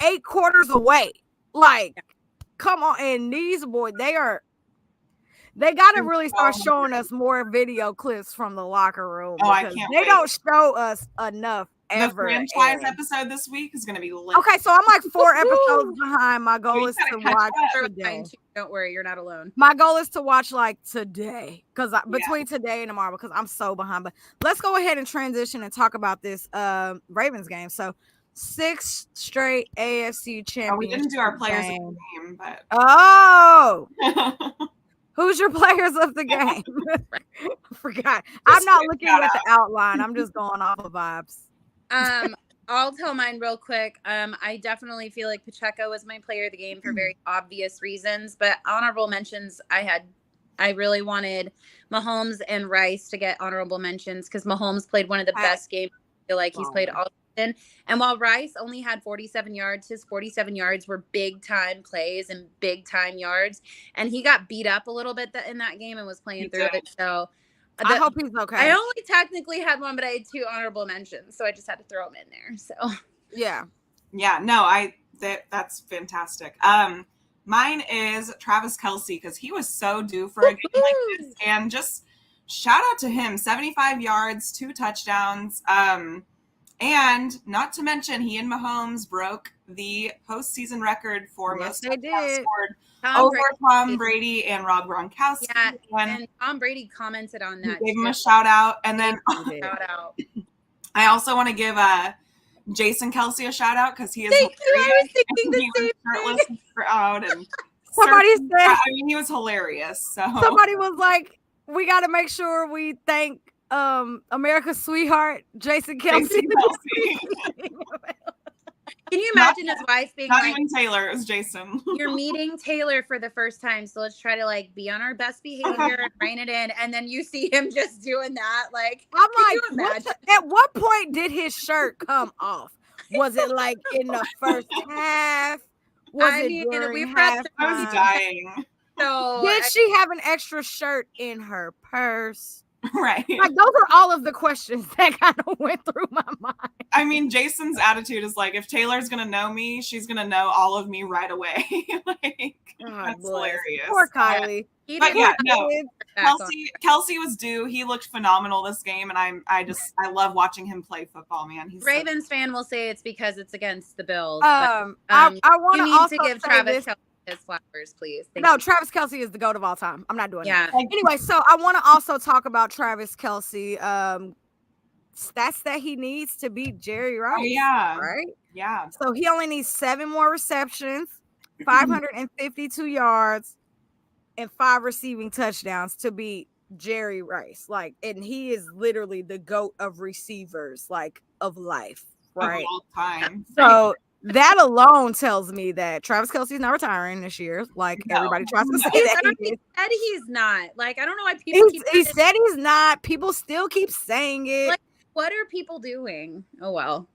8 quarters away. Like, come on. And these boys, they got to really start showing us more video clips from the locker room. I can't wait. They don't show us enough. The franchise episode this week is going to be lit. Okay, so I'm like 4 episodes behind. My goal is to watch today. Don't worry, you're not alone. My goal is to watch like today, because between today and tomorrow, because I'm so behind. But let's go ahead and transition and talk about this Ravens game. So 6 straight AFC championship. We didn't do our players of the game, but who's your players of the game? I forgot. I'm not looking at the outline. I'm just going off of vibes. I'll tell mine real quick. I definitely feel like Pacheco was my player of the game for very obvious reasons, but honorable mentions, I really wanted Mahomes and Rice to get honorable mentions because Mahomes played one of the best games I feel like he's played all season. And while Rice only had 47 yards, his 47 yards were big time plays and big time yards, and he got beat up a little bit in that game and was playing through it. So I hope he's okay. I only technically had one, but I had 2 honorable mentions, so I just had to throw them in there. So that's fantastic. Mine is Travis Kelce because he was so due for a game like this, and just shout out to him. 75 yards, 2 touchdowns, and not to mention he and Mahomes broke the postseason record for most touchdowns scored over Tom Brady and Rob Gronkowski. Yeah, and Tom Brady commented on that. He gave him a shout out, and then I also want to give Jason Kelce a shout out because he is hilarious. I was thinking the same shirtless and proud, and somebody said, he was hilarious. So somebody was like, "We got to make sure we thank America's sweetheart, Jason Kelce." Can you imagine his wife being not even Taylor, it was Jason. You're meeting Taylor for the first time, so let's try to like be on our best behavior and rein it in. And then you see him just doing that. Like, I'm like, at what point did his shirt come off? Was it like in the first half? During half? I was dying. So did she have an extra shirt in her purse? Right. Like, those are all of the questions that kind of went through my mind. I mean, Jason's attitude is like, if Taylor's going to know me, she's going to know all of me right away. Like, that's hilarious. Poor Kylie. But Kelce was due. He looked phenomenal this game, and I love watching him play football, man. He's Ravens fan will say it's because it's against the Bills. I want to also give Travis Kelce his flowers, please. Travis Kelce is the GOAT of all time. I'm not doing that. Anyway, so I want to also talk about Travis Kelce. Stats that he needs to beat Jerry Rice. Right? Yeah. So he only needs 7 more receptions, 552 yards, and 5 receiving touchdowns to beat Jerry Rice. Like, and he is literally the GOAT of receivers, like, of life, right? Of all time. So that alone tells me that Travis Kelce is not retiring this year. Like, everybody tries to say that he said he's not. Like, I don't know why people he said he's not. People still keep saying it. Like, what are people doing? Oh, well.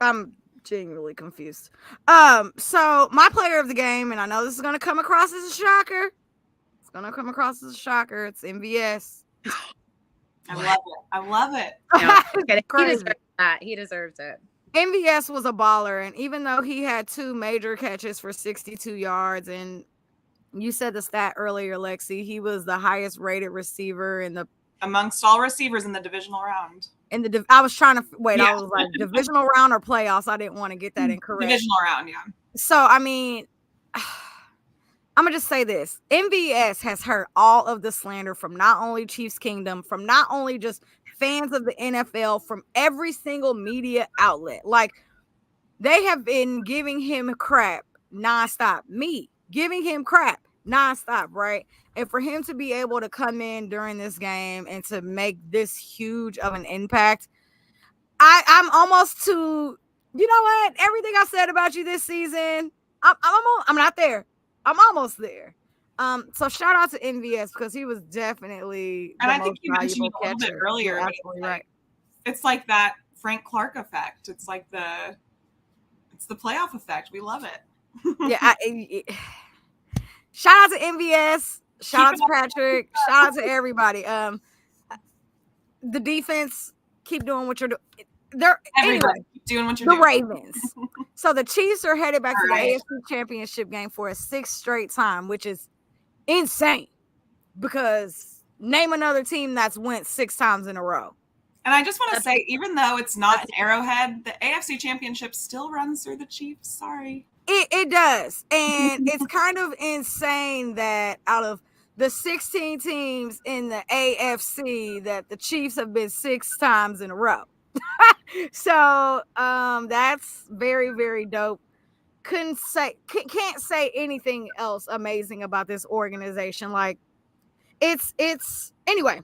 I'm genuinely confused. So my player of the game, and I know this is going to come across as a shocker. It's going to come across as a shocker. It's MVS. I love it. No, he deserves that. He deserves it. MVS was a baller, and even though he had 2 major catches for 62 yards, and you said the stat earlier, Lexi, he was the highest rated receiver amongst all receivers in the divisional round. I was trying to wait. I was like, divisional round or playoffs. I didn't want to get that incorrect. Divisional round, yeah. So I mean, I'm gonna just say this. MVS has heard all of the slander from not only Chiefs Kingdom, from not only just fans of the NFL, from every single media outlet. Like, they have been giving him crap nonstop. Me giving him crap nonstop, right? And for him to be able to come in during this game and to make this huge of an impact, I'm almost to, you know what? Everything I said about you this season, I'm not there. I'm almost there. So shout out to NVS because he was definitely And the I think most you mentioned valuable it a little bit catcher. earlier, You're but absolutely right. It's like that Frank Clark effect. It's like it's the playoff effect. We love it. Yeah. Shout out to MVS. Shout out to Patrick. Shout out to everybody. The defense, keep doing what you're doing. Everybody keep doing what you're the doing. Ravens. So the Chiefs are headed back to the AFC Championship game for a 6th straight time, which is insane because name another team that's went 6 times in a row. And I just want to say, even though it's not an Arrowhead, the AFC Championship still runs through the Chiefs. Sorry. It does. And it's kind of insane that out of the 16 teams in the AFC that the Chiefs have been 6 times in a row. So that's very, very dope. Can't say anything else amazing about this organization. Like, it's anyway.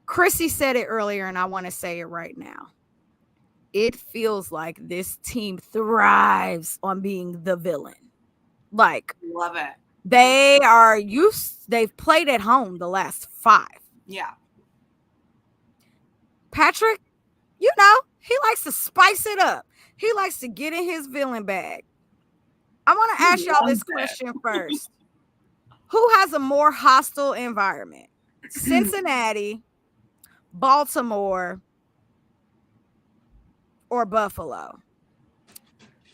Chrissy said it earlier, and I want to say it right now. It feels like this team thrives on being the villain. Like, love it. They've played at home the last 5. Yeah. Patrick, you know, he likes to spice it up. He likes to get in his villain bag. I want to ask y'all this question first. Who has a more hostile environment? Cincinnati, Baltimore, or Buffalo?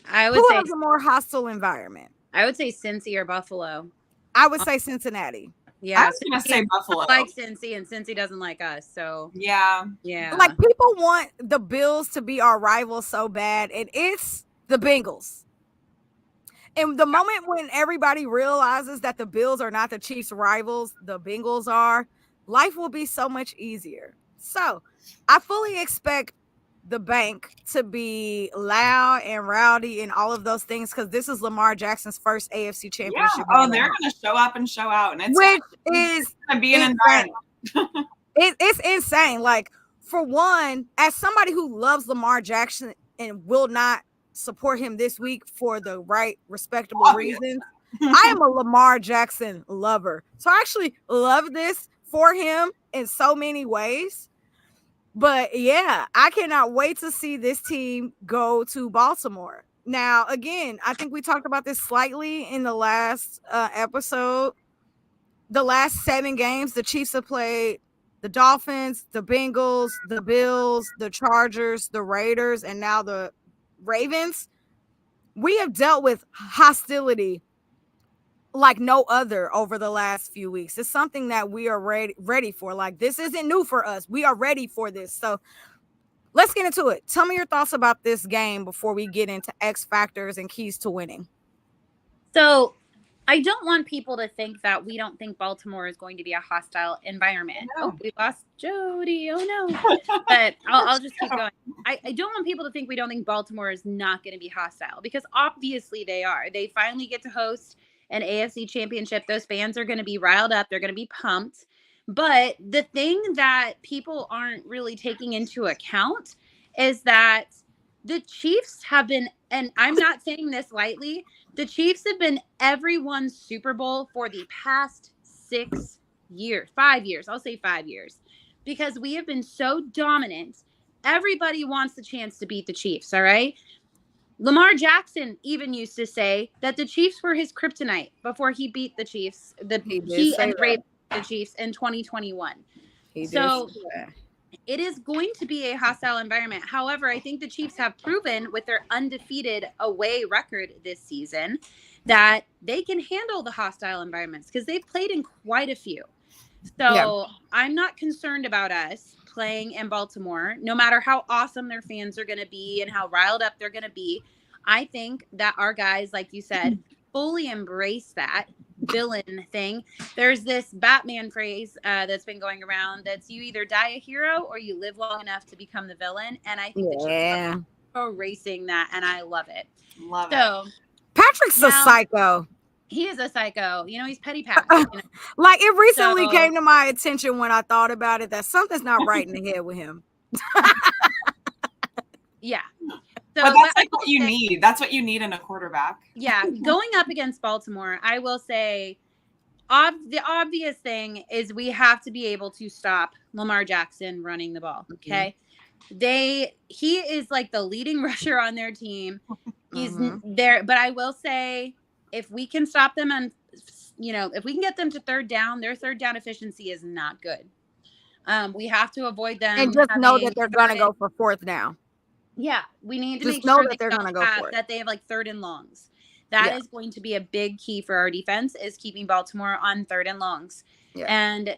Who has a more hostile environment? I would say Cincy or Buffalo. I would say Cincinnati. Yeah, I was going to say Buffalo. Like Cincy, and Cincy doesn't like us. So yeah. Like, people want the Bills to be our rival so bad, and it's the Bengals. And the moment when everybody realizes that the Bills are not the Chiefs' rivals, the Bengals are, life will be so much easier. So I fully expect the bank to be loud and rowdy and all of those things because this is Lamar Jackson's first AFC Championship. Yeah. Oh, they're going to show up and show out, and it's which is going to be an environment. It's insane. Like, for one, as somebody who loves Lamar Jackson and will not support him this week for the right respectable reasons, I am a Lamar Jackson lover. So I actually love this for him in so many ways. But yeah, I cannot wait to see this team go to Baltimore. Now, again, I think we talked about this slightly in the last episode. The last 7 games, the Chiefs have played the Dolphins, the Bengals, the Bills, the Chargers, the Raiders, and now the Ravens. We have dealt with hostility like no other over the last few weeks. It's something that we are ready for. Like, this isn't new for us. We are ready for this. So let's get into it. Tell me your thoughts about this game before we get into X factors and keys to winning. So I don't want people to think that we don't think Baltimore is going to be a hostile environment. Oh, we lost Jodi. Oh no. But I'll just keep going. I don't want people to think we don't think Baltimore is not going to be hostile, because obviously they are. They finally get to host an AFC Championship. Those fans are going to be riled up. They're going to be pumped. But the thing that people aren't really taking into account is that the Chiefs have been, and I'm not saying this lightly, the Chiefs have been everyone's Super Bowl for the past 6 years, 5 years. I'll say 5 years, because we have been so dominant. Everybody wants the chance to beat the Chiefs. All right. Lamar Jackson even used to say that the Chiefs were his kryptonite before he beat the Chiefs. He and Ravens the Chiefs in 2021. So it is going to be a hostile environment. However, I think the Chiefs have proven with their undefeated away record this season that they can handle the hostile environments, because they've played in quite a few. So I'm not concerned about us playing in Baltimore, no matter how awesome their fans are going to be and how riled up they're going to be. I think that our guys, like you said, fully embrace that villain thing. There's this Batman phrase that's been going around that's you either die a hero or you live long enough to become the villain. And I think the Chiefs are erasing that, and I love it. Love it. Patrick's a psycho. He is a psycho. You know, he's petty Pat. Like, it recently came to my attention when I thought about it that something's not right in the head with him. Yeah. So, but that's like what you need. That's what you need in a quarterback. Yeah. Going up against Baltimore, I will say the obvious thing is we have to be able to stop Lamar Jackson running the ball. Okay. He is like the leading rusher on their team. He's there. But I will say, if we can stop them and, if we can get them to third down, their third down efficiency is not good. We have to avoid them. And just know that they're going to go for fourth down. Yeah. We need to just make know sure that they're going to go for it. That they have like third and longs. That is going to be a big key for our defense, is keeping Baltimore on third and longs. Yeah. And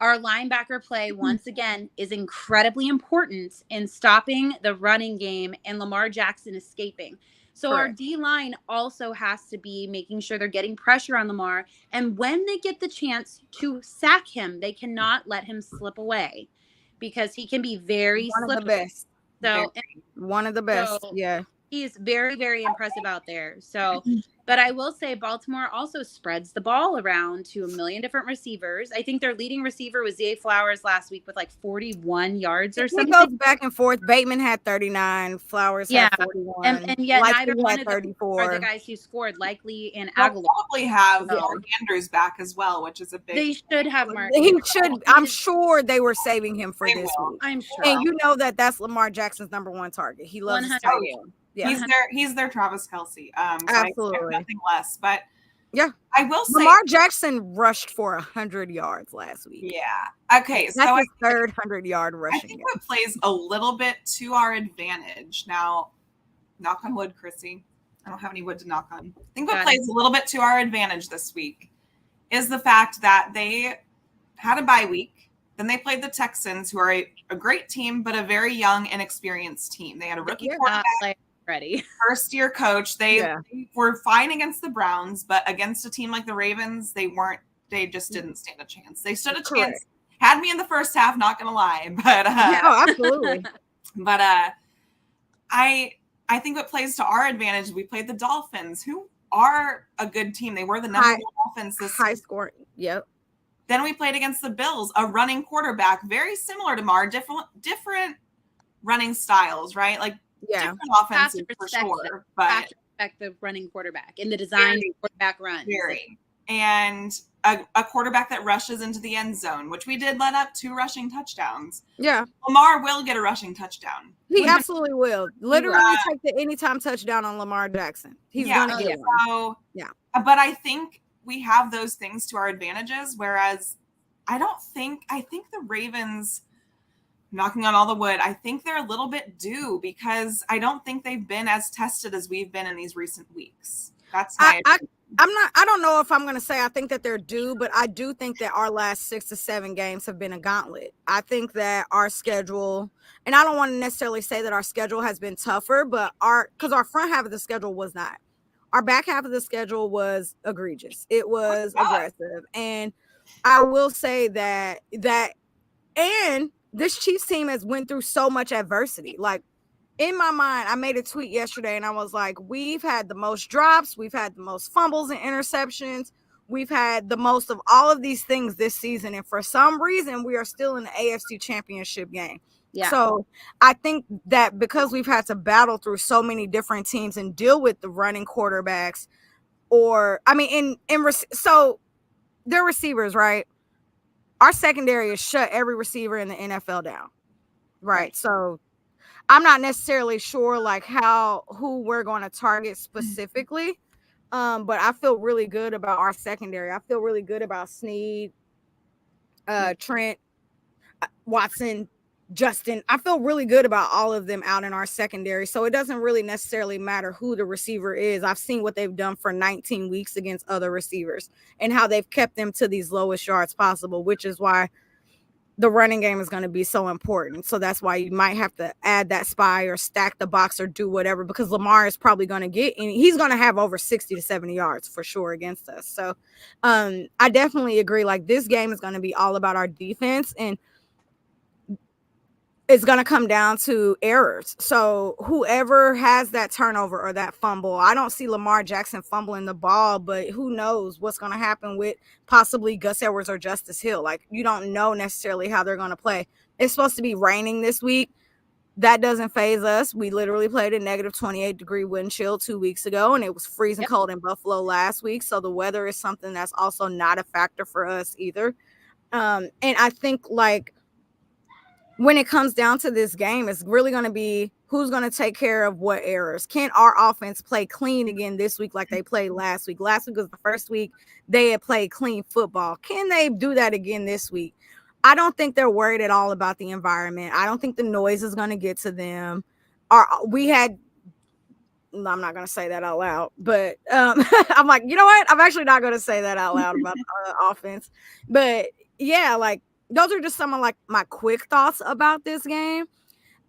our linebacker play, once again, is incredibly important in stopping the running game and Lamar Jackson escaping. So our D-line also has to be making sure they're getting pressure on Lamar. And when they get the chance to sack him, they cannot let him slip away, because he can be very slippery. One of the best. So one of the best. Yeah. He's very, very impressive out there. So, but I will say Baltimore also spreads the ball around to a million different receivers. I think their leading receiver was Zay Flowers last week with like 41 yards or something. It goes back and forth. Bateman had 39. Flowers had 41. And yet neither one of them are the guys who scored, Likely and Aguilar. They'll probably have Mark Andrews back as well, which is a big. They should have Mark. He should. I'm sure they were saving him for this week. I'm sure. And you know that's Lamar Jackson's number one target. He loves his target. Yeah. He's their Travis Kelce. So absolutely, nothing less. But yeah, I will say Lamar Jackson rushed for 100 yards last week. Yeah. Okay. That's his third 100-yard rushing. I think it plays a little bit to our advantage. Now, knock on wood, Chrissy. I don't have any wood to knock on. I think what plays a little bit to our advantage this week is the fact that they had a bye week. Then they played the Texans, who are a great team, but a very young, inexperienced team. They had a rookie quarterback. Ready. First year coach. They were fine against the Browns, but against a team like the Ravens, they just didn't stand a chance. They stood a chance. Had me in the first half, not gonna lie. But absolutely. But I think what plays to our advantage, we played the Dolphins, who are a good team. They were the number one offense this high score. Yep. Then we played against the Bills, a running quarterback, very similar to Mar, different running styles, right? Like different offenses for sure, but respect the running quarterback and the design quarterback runs. Very. And a quarterback that rushes into the end zone, which we did let up 2 rushing touchdowns. Yeah. Lamar will get a rushing touchdown. He absolutely will. Literally take the anytime touchdown on Lamar Jackson. He's going to get one. So, but I think we have those things to our advantages, whereas I think the Ravens, knocking on all the wood, I think they're a little bit due, because I don't think they've been as tested as we've been in these recent weeks. That's my I don't know if I'm going to say I think that they're due, but I do think that our last 6 to 7 games have been a gauntlet. I think that our schedule, and I don't want to necessarily say that our schedule has been tougher, but because our front half of the schedule was not. Our back half of the schedule was egregious. It was aggressive. And I will say that and this Chiefs team has went through so much adversity. Like, in my mind, I made a tweet yesterday and I was like, we've had the most drops. We've had the most fumbles and interceptions. We've had the most of all of these things this season. And for some reason, we are still in the AFC Championship game. Yeah. So I think that because we've had to battle through so many different teams and deal with the running quarterbacks, so they're receivers, right? Our secondary has shut every receiver in the NFL down. Right. So I'm not necessarily sure who we're going to target specifically. But I feel really good about our secondary. I feel really good about Snead, Trent, Watson, Justin. I feel really good about all of them out in our secondary. So it doesn't really necessarily matter who the receiver is. I've seen what they've done for 19 weeks against other receivers and how they've kept them to these lowest yards possible, which is why the running game is going to be so important. So that's why you might have to add that spy or stack the box or do whatever, because Lamar is probably going to he's going to have over 60 to 70 yards for sure against us. So I definitely agree. Like, this game is going to be all about our defense, and it's going to come down to errors. So whoever has that turnover or that fumble, I don't see Lamar Jackson fumbling the ball, but who knows what's going to happen with possibly Gus Edwards or Justice Hill. Like, you don't know necessarily how they're going to play. It's supposed to be raining this week. That doesn't phase us. We literally played a negative 28-degree wind chill 2 weeks ago, and it was freezing cold in Buffalo last week. So the weather is something that's also not a factor for us either. And I think, like, when it comes down to this game, it's really going to be who's going to take care of what errors. Can our offense play clean again this week like they played last week? Last week was the first week they had played clean football. Can they do that again this week? I don't think they're worried at all about the environment. I don't think the noise is going to get to them. I'm not going to say that out loud, but I'm like, you know what? I'm actually not going to say that out loud about the offense. But yeah, like, those are just some of like my quick thoughts about this game.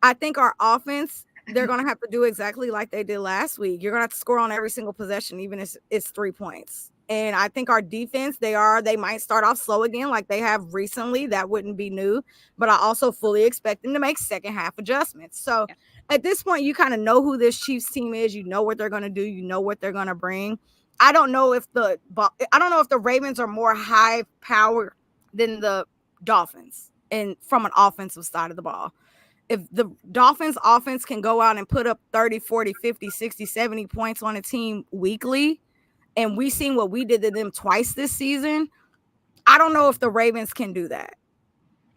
I think our offense, they're going to have to do exactly like they did last week. You're going to have to score on every single possession, even if it's 3 points. And I think our defense, they might start off slow again like they have recently. That wouldn't be new, but I also fully expect them to make second half adjustments. So at this point, you kind of know who this Chiefs team is. You know what they're going to do. You know what they're going to bring. I don't know if the Ravens are more high power than the Dolphins and from an offensive side of the ball. If the Dolphins offense can go out and put up 30, 40, 50, 60, 70 points on a team weekly, and we seen what we did to them twice this season, I don't know if the Ravens can do that.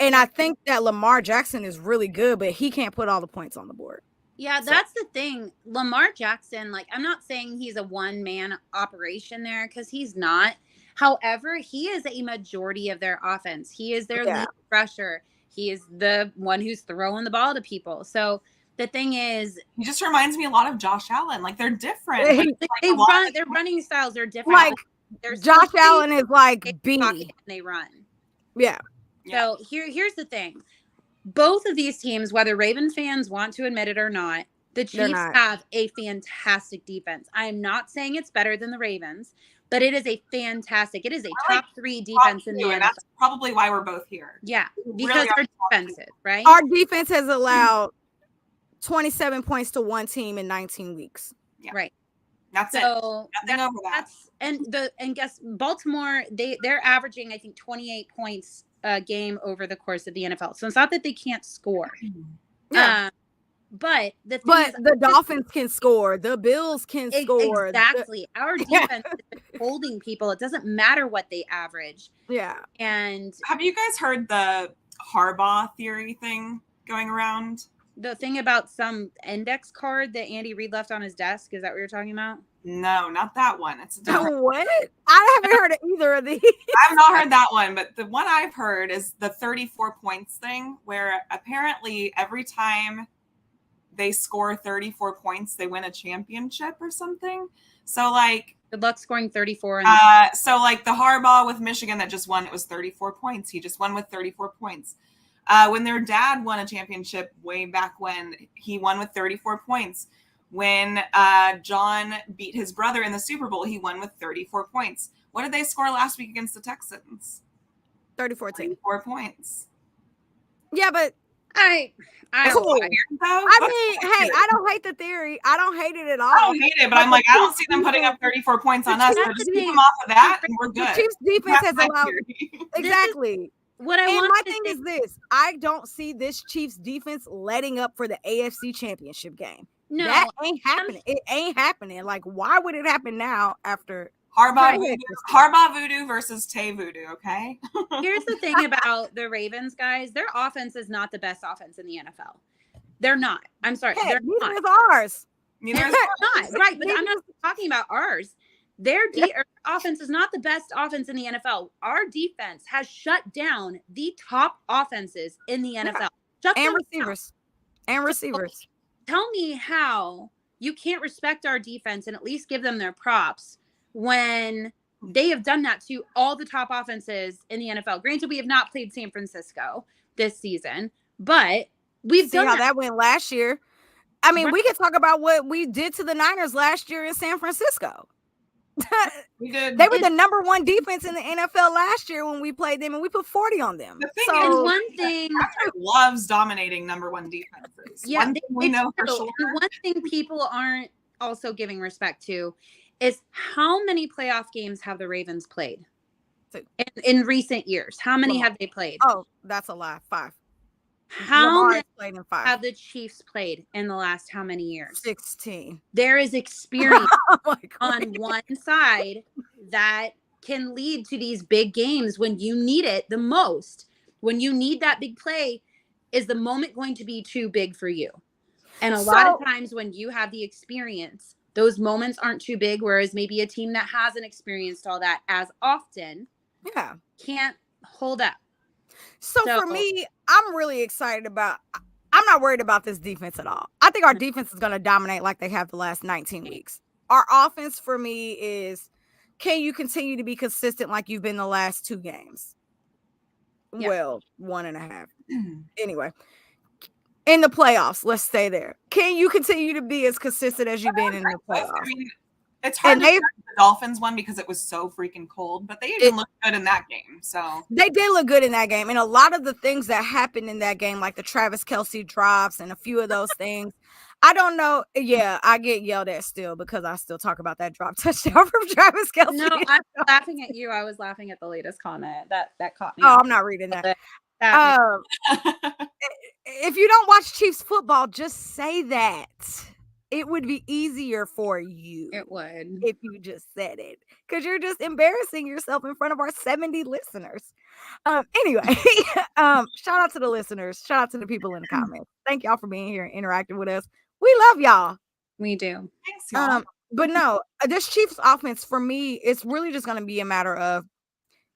And I think that Lamar Jackson is really good, but he can't put all the points on the board. Yeah, that's the thing. Lamar Jackson, like, I'm not saying he's a one-man operation there, because he's not. However, he is a majority of their offense. He is their lead rusher. He is the one who's throwing the ball to people. So the thing is, he just reminds me a lot of Josh Allen. Like, they're different. Their running styles are different. Like, Josh Allen is like B. They run. Yeah. So here's the thing. Both of these teams, whether Ravens fans want to admit it or not, the Chiefs have a fantastic defense. I'm not saying it's better than the Ravens, but it is a top 3 defense in the NFL. That's probably why we're both here. Yeah, because really we're defensive, right? Our defense has allowed 27 points to one team in 19 weeks. Yeah. Right. That's it. Nothing over that. And guess Baltimore, they're averaging, I think, 28 points a game over the course of the NFL. So it's not that they can't score. Yeah. But the Dolphins can score. The Bills can score. Exactly. Our defense is holding people. It doesn't matter what they average. Yeah. And have you guys heard the Harbaugh theory thing going around? The thing about some index card that Andy Reid left on his desk? Is that what you're talking about? No, not that one. It's a different what? I haven't heard of either of these. I've not heard that one, but the one I've heard is the 34 points thing, where apparently every time they score 34 points, they win a championship or something. So, like, good luck scoring 34. So, like, the Harbaugh with Michigan that just won, it was 34 points. He just won with 34 points. When their dad won a championship way back when, he won with 34 points. When John beat his brother in the Super Bowl, he won with 34 points. What did they score last week against the Texans? 34 points. Yeah, but I mean, hey, I don't hate the theory. I don't hate it at all. I don't hate it, but I'm like, I don't see them putting up 34 points on us. So just keep them off of that, and we're good. The Chiefs defense has allowed exactly. What I want. My thing is this: I don't see this Chiefs defense letting up for the AFC Championship game. No, that ain't happening. It ain't happening. Like, why would it happen now after Harbaugh voodoo versus Tay voodoo? Okay. Here's the thing about the Ravens, guys. Their offense is not the best offense in the NFL. They're not. I'm sorry. They're neither is ours. Neither is not. Right, but I'm not talking about ours. Their offense is not the best offense in the NFL. Our defense has shut down the top offenses in the NFL. And receivers. And receivers. Tell me how you can't respect our defense and at least give them their props when they have done that to all the top offenses in the NFL. Granted, we have not played San Francisco, this season, but we've See done how that. that went last year. I mean, Right. we could talk about what we did to the Niners last year in San Francisco. We did. They were the number one defense in the NFL last year when we played them, and we put 40 on them. The thing And So one thing, Patrick loves dominating number one defenses. yeah, One thing we know for do. sure. And one thing people aren't also giving respect to is how many playoff games have the Ravens played in recent years? How many have they played? oh, that's a lie. 5. How Lamar many played in 5. have the Chiefs played in the last how many years? 16. There is experience Oh my God. on one side that can lead to these big games when you need it the most. When you need that big play, is the moment going to be too big for you? And a lot of times when you have the experience, those moments aren't too big, whereas maybe a team that hasn't experienced all that as often can't hold up. So for me, I'm really excited about. I'm not worried about this defense at all. I think our defense is going to dominate like they have the last 19 weeks. Our offense for me is, can you continue to be consistent like you've been the last 2 games? Yeah. Well, 1.5. Anyway, in the playoffs, let's stay there. Can you continue to be as consistent as you've been in the playoffs? I mean, it's hard to judge the Dolphins one because it was so freaking cold, but they even looked good in that game. So they did look good in that game. And a lot of the things that happened in that game, like the Travis Kelce drops and a few of those things, I don't know. Yeah, I get yelled at still because I still talk about that drop touchdown from Travis Kelce. No, I'm laughing at you. I was laughing at the latest comment that caught me. Oh, I'm not reading that. If you don't watch Chiefs football, just say that. It would be easier for you. It would. If you just said it. Because you're just embarrassing yourself in front of our 70 listeners. Anyway, shout out to the listeners. Shout out to the people in the comments. Thank y'all for being here and interacting with us. We love y'all. We do. Thanks, y'all. But no, this Chiefs offense, for me, it's really just going to be a matter of,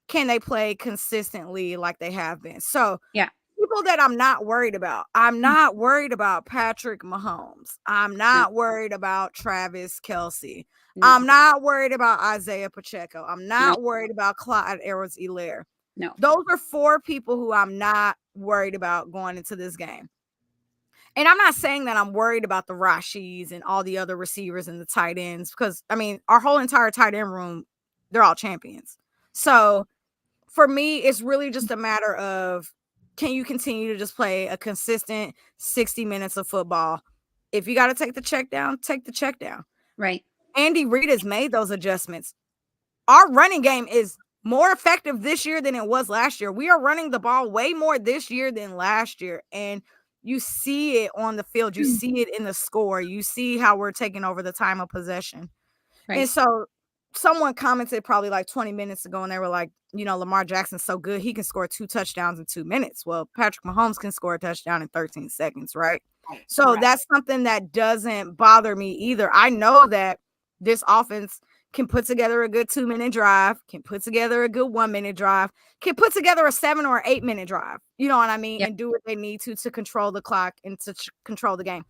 can they play consistently like they have been? So, yeah. People that I'm not worried about. I'm not worried about Patrick Mahomes. I'm not worried about Travis Kelce. No. I'm not worried about Isaiah Pacheco. I'm not worried about Clyde Edwards-Helaire. No. Those are 4 people who I'm not worried about going into this game. And I'm not saying that I'm worried about the Rasheeds and all the other receivers and the tight ends, because, I mean, our whole entire tight end room, they're all champions. So, for me, it's really just a matter of, can you continue to just play a consistent 60 minutes of football? If you got to take the check down, take the check down. Right. Andy Reid has made those adjustments. Our running game is more effective this year than it was last year. We are running the ball way more this year than last year. And you see it on the field. You see it in the score. You see how we're taking over the time of possession. Right. And so someone commented probably like 20 minutes ago, and they were like, you know, Lamar Jackson's so good, he can score 2 touchdowns in 2 minutes. Well, Patrick Mahomes can score a touchdown in 13 seconds, right? So that's something that doesn't bother me either. I know that this offense can put together a good 2-minute drive, can put together a good 1-minute drive, can put together a 7 or 8-minute drive. You know what I mean? Yep. And do what they need to control the clock and to control the game.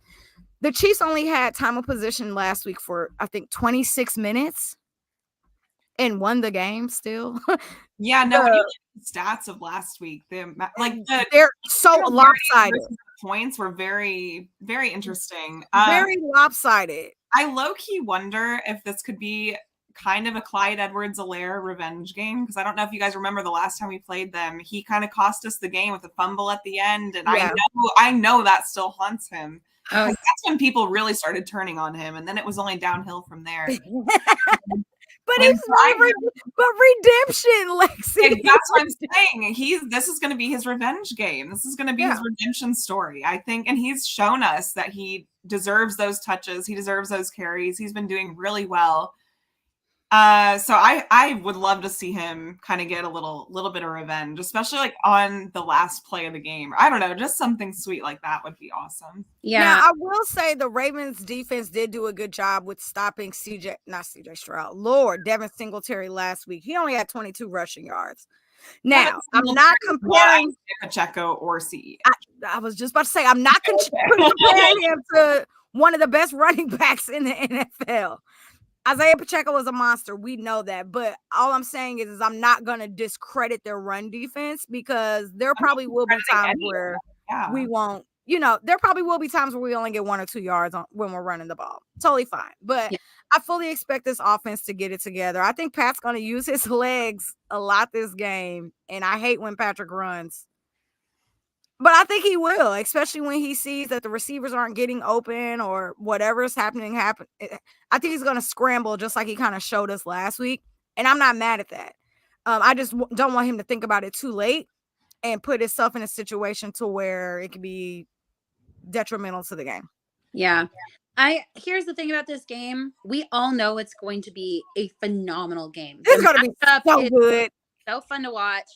The Chiefs only had time of possession last week for, I think, 26 minutes. And won the game still. Yeah, no, when you look at the stats of last week, they're so lopsided. Points were very, very interesting. Very lopsided. I low-key wonder if this could be kind of a Clyde Edwards-Helaire revenge game, because I don't know if you guys remember the last time we played them. He kind of cost us the game with a fumble at the end, and I know that still haunts him. Oh, that's when people really started turning on him, and then it was only downhill from there. But it's redemption, Lexi. That's what I'm saying. This is going to be his revenge game. This is going to be his redemption story, I think. And he's shown us that he deserves those touches. He deserves those carries. He's been doing really well. So I would love to see him kind of get a little bit of revenge, especially like on the last play of the game. I don't know, just something sweet like that would be awesome. Yeah. Now, I will say the Ravens defense did do a good job with stopping Devin Singletary last week. He only had 22 rushing yards. Now, I'm not comparing Pacheco or CE. I was just about to say, I'm not comparing him to one of the best running backs in the NFL. Isaiah Pacheco is a monster. We know that. But all I'm saying is I'm not going to discredit their run defense because there probably will be times where we won't, there probably will be times where we only get 1 or 2 yards when we're running the ball. Totally fine. But I fully expect this offense to get it together. I think Pat's going to use his legs a lot this game. And I hate when Patrick runs. But I think he will, especially when he sees that the receivers aren't getting open or whatever is happening. I think he's going to scramble just like he kind of showed us last week. And I'm not mad at that. I just don't want him to think about it too late and put himself in a situation to where it could be detrimental to the game. Yeah. Here's the thing about this game. We all know it's going to be a phenomenal game. It's going to be so good. So fun to watch.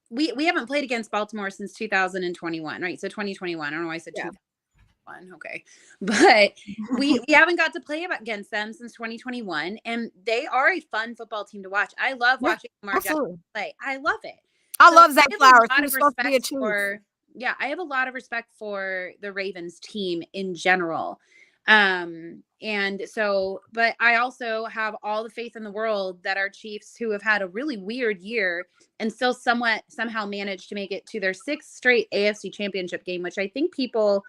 We haven't played against Baltimore since 2021, right? So 2021. I don't know why I said 2021. Okay. But we haven't got to play against them since 2021. And they are a fun football team to watch. I love watching Lamar Jackson play. I love it. I love Zach Flowers. He's supposed to be a chief. Yeah, I have a lot of respect for the Ravens team in general. But I also have all the faith in the world that our Chiefs, who have had a really weird year and still somehow managed to make it to their 6th straight AFC championship game, which I think people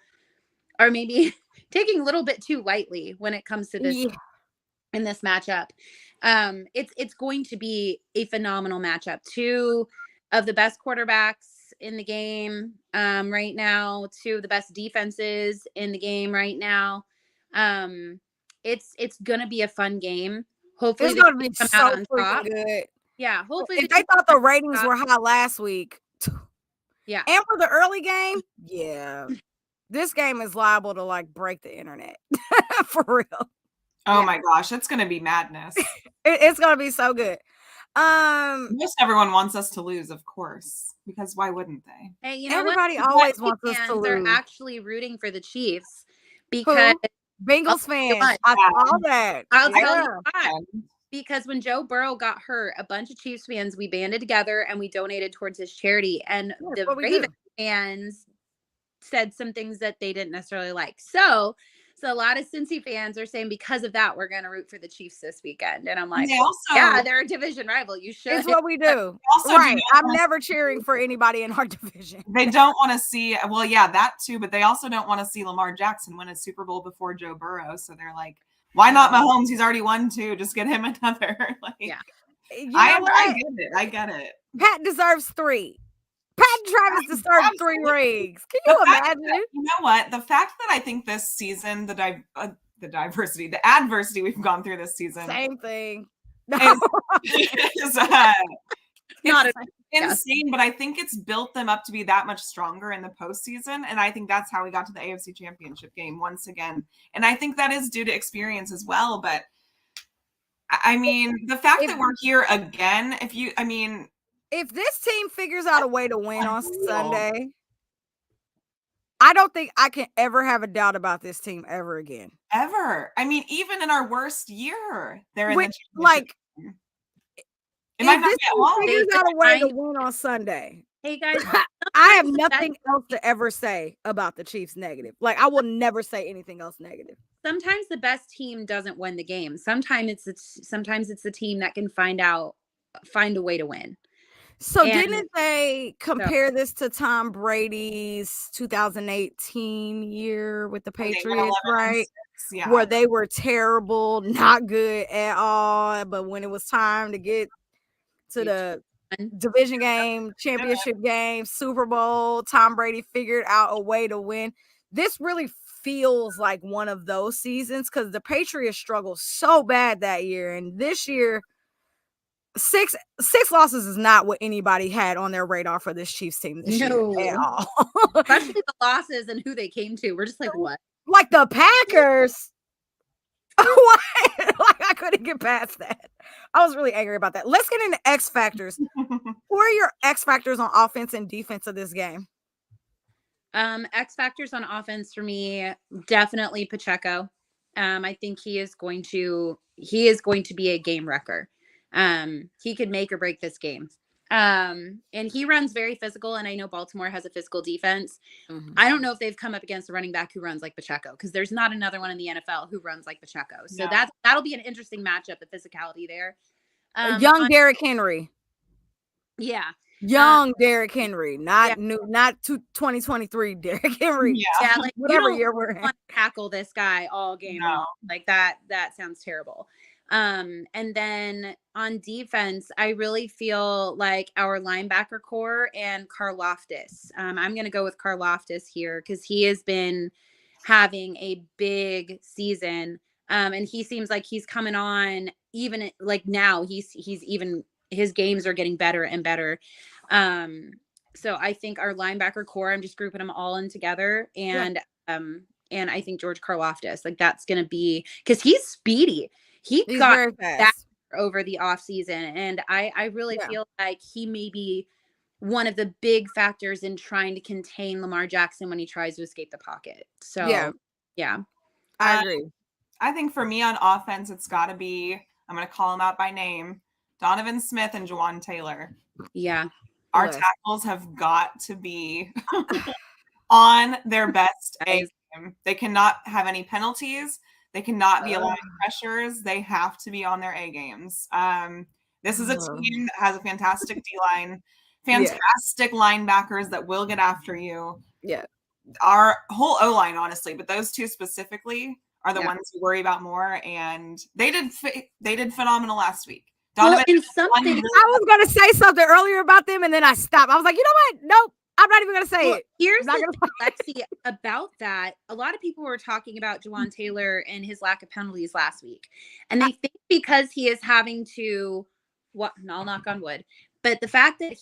are maybe taking a little bit too lightly when it comes to this in this matchup. It's going to be a phenomenal matchup. 2 of the best quarterbacks in the game right now, 2 of the best defenses in the game right now. It's gonna be a fun game. Hopefully it's gonna be so freaking good. Yeah, hopefully if they thought the ratings were high last week, and for the early game, this game is liable to break the internet for real. Oh my gosh, it's gonna be madness. It's gonna be so good. Most everyone wants us to lose, of course, because why wouldn't they? Hey, everybody always wants us to lose. They're actually rooting for the Chiefs because Bengals fans. I saw that. I'll tell you why. Because when Joe Burrow got hurt, a bunch of Chiefs fans, we banded together and we donated towards his charity. And the Ravens fans said some things that they didn't necessarily like. So a lot of Cincy fans are saying because of that, we're going to root for the Chiefs this weekend. And I'm like, they're a division rival. You should. It's what we do. Right. I'm never cheering for anybody in our division. They don't want to see, that too, but they also don't want to see Lamar Jackson win a Super Bowl before Joe Burrow. So they're like, why not Mahomes? He's already won 2. Just get him another. I get it. Pat deserves 3. Pat and Travis deserve 3 rings. Can you imagine? You know what? The fact that I think this season, the adversity we've gone through this season. Same thing. Is not insane, but I think it's built them up to be that much stronger in the postseason. And I think that's how we got to the AFC Championship game once again. And I think that is due to experience as well. But I mean, the fact that we're here again, if this team figures out a way to win on Sunday, I don't think I can ever have a doubt about this team ever again. Ever. I mean, even in our worst year, they're in it might not get long. Figures out a way to win on Sunday. Hey guys, I have nothing else to ever say about the Chiefs negative. I will never say anything else negative. Sometimes the best team doesn't win the game. Sometimes it's the team that can find a way to win. So didn't they compare this to Tom Brady's 2018 year with the Patriots, right? Yeah. Where they were terrible, not good at all. But when it was time to get to the division game, championship game, Super Bowl, Tom Brady figured out a way to win. This really feels like one of those seasons because the Patriots struggled so bad that year. And this year, six losses is not what anybody had on their radar for this Chiefs team this year at all. Especially the losses and who they came to. We're just like, what? Like the Packers. What? I couldn't get past that. I was really angry about that. Let's get into X factors. Who are your X factors on offense and defense of this game? X factors on offense for me, definitely Pacheco. I think he is going to be a game wrecker. He could make or break this game. And he runs very physical, and I know Baltimore has a physical defense. I don't know if they've come up against a running back who runs like Pacheco, because there's not another one in the NFL who runs like Pacheco. So that'll be an interesting matchup, the physicality there. Young Derrick Henry. Yeah. Young Derrick Henry, not 2023 Derrick Henry. Yeah, like whatever year we're in. Want to tackle this guy all game long. Like that sounds terrible. And then on defense, I really feel like our linebacker core and Karlaftis. I'm going to go with Karlaftis here because he has been having a big season. And he seems like he's coming on even like now he's even his games are getting better and better. So I think our linebacker core, I'm just grouping them all in together. And I think George Karlaftis, like that's going to be because he's speedy. He's got that over the off season. And I really feel like he may be one of the big factors in trying to contain Lamar Jackson when he tries to escape the pocket. So yeah. I agree. I think for me on offense, it's got to be, I'm going to call him out by name, Donovan Smith and Jawan Taylor. Yeah. Our tackles have got to be on their best A game. They cannot have any penalties. They cannot be allowing pressures. They have to be on their A games. This is a team that has a fantastic D-line, fantastic linebackers that will get after you. Yeah. Our whole O-line, honestly, but those two specifically are the ones we worry about more. And they did phenomenal last week. Donovan, I was going to say something earlier about them, and then I stopped. I was like, you know what? Nope. I'm not even going to say it. Here's the thing, Lexi, about that. A lot of people were talking about Jawan Taylor and his lack of penalties last week. And they think because he is having to, I'll knock on wood, but the fact that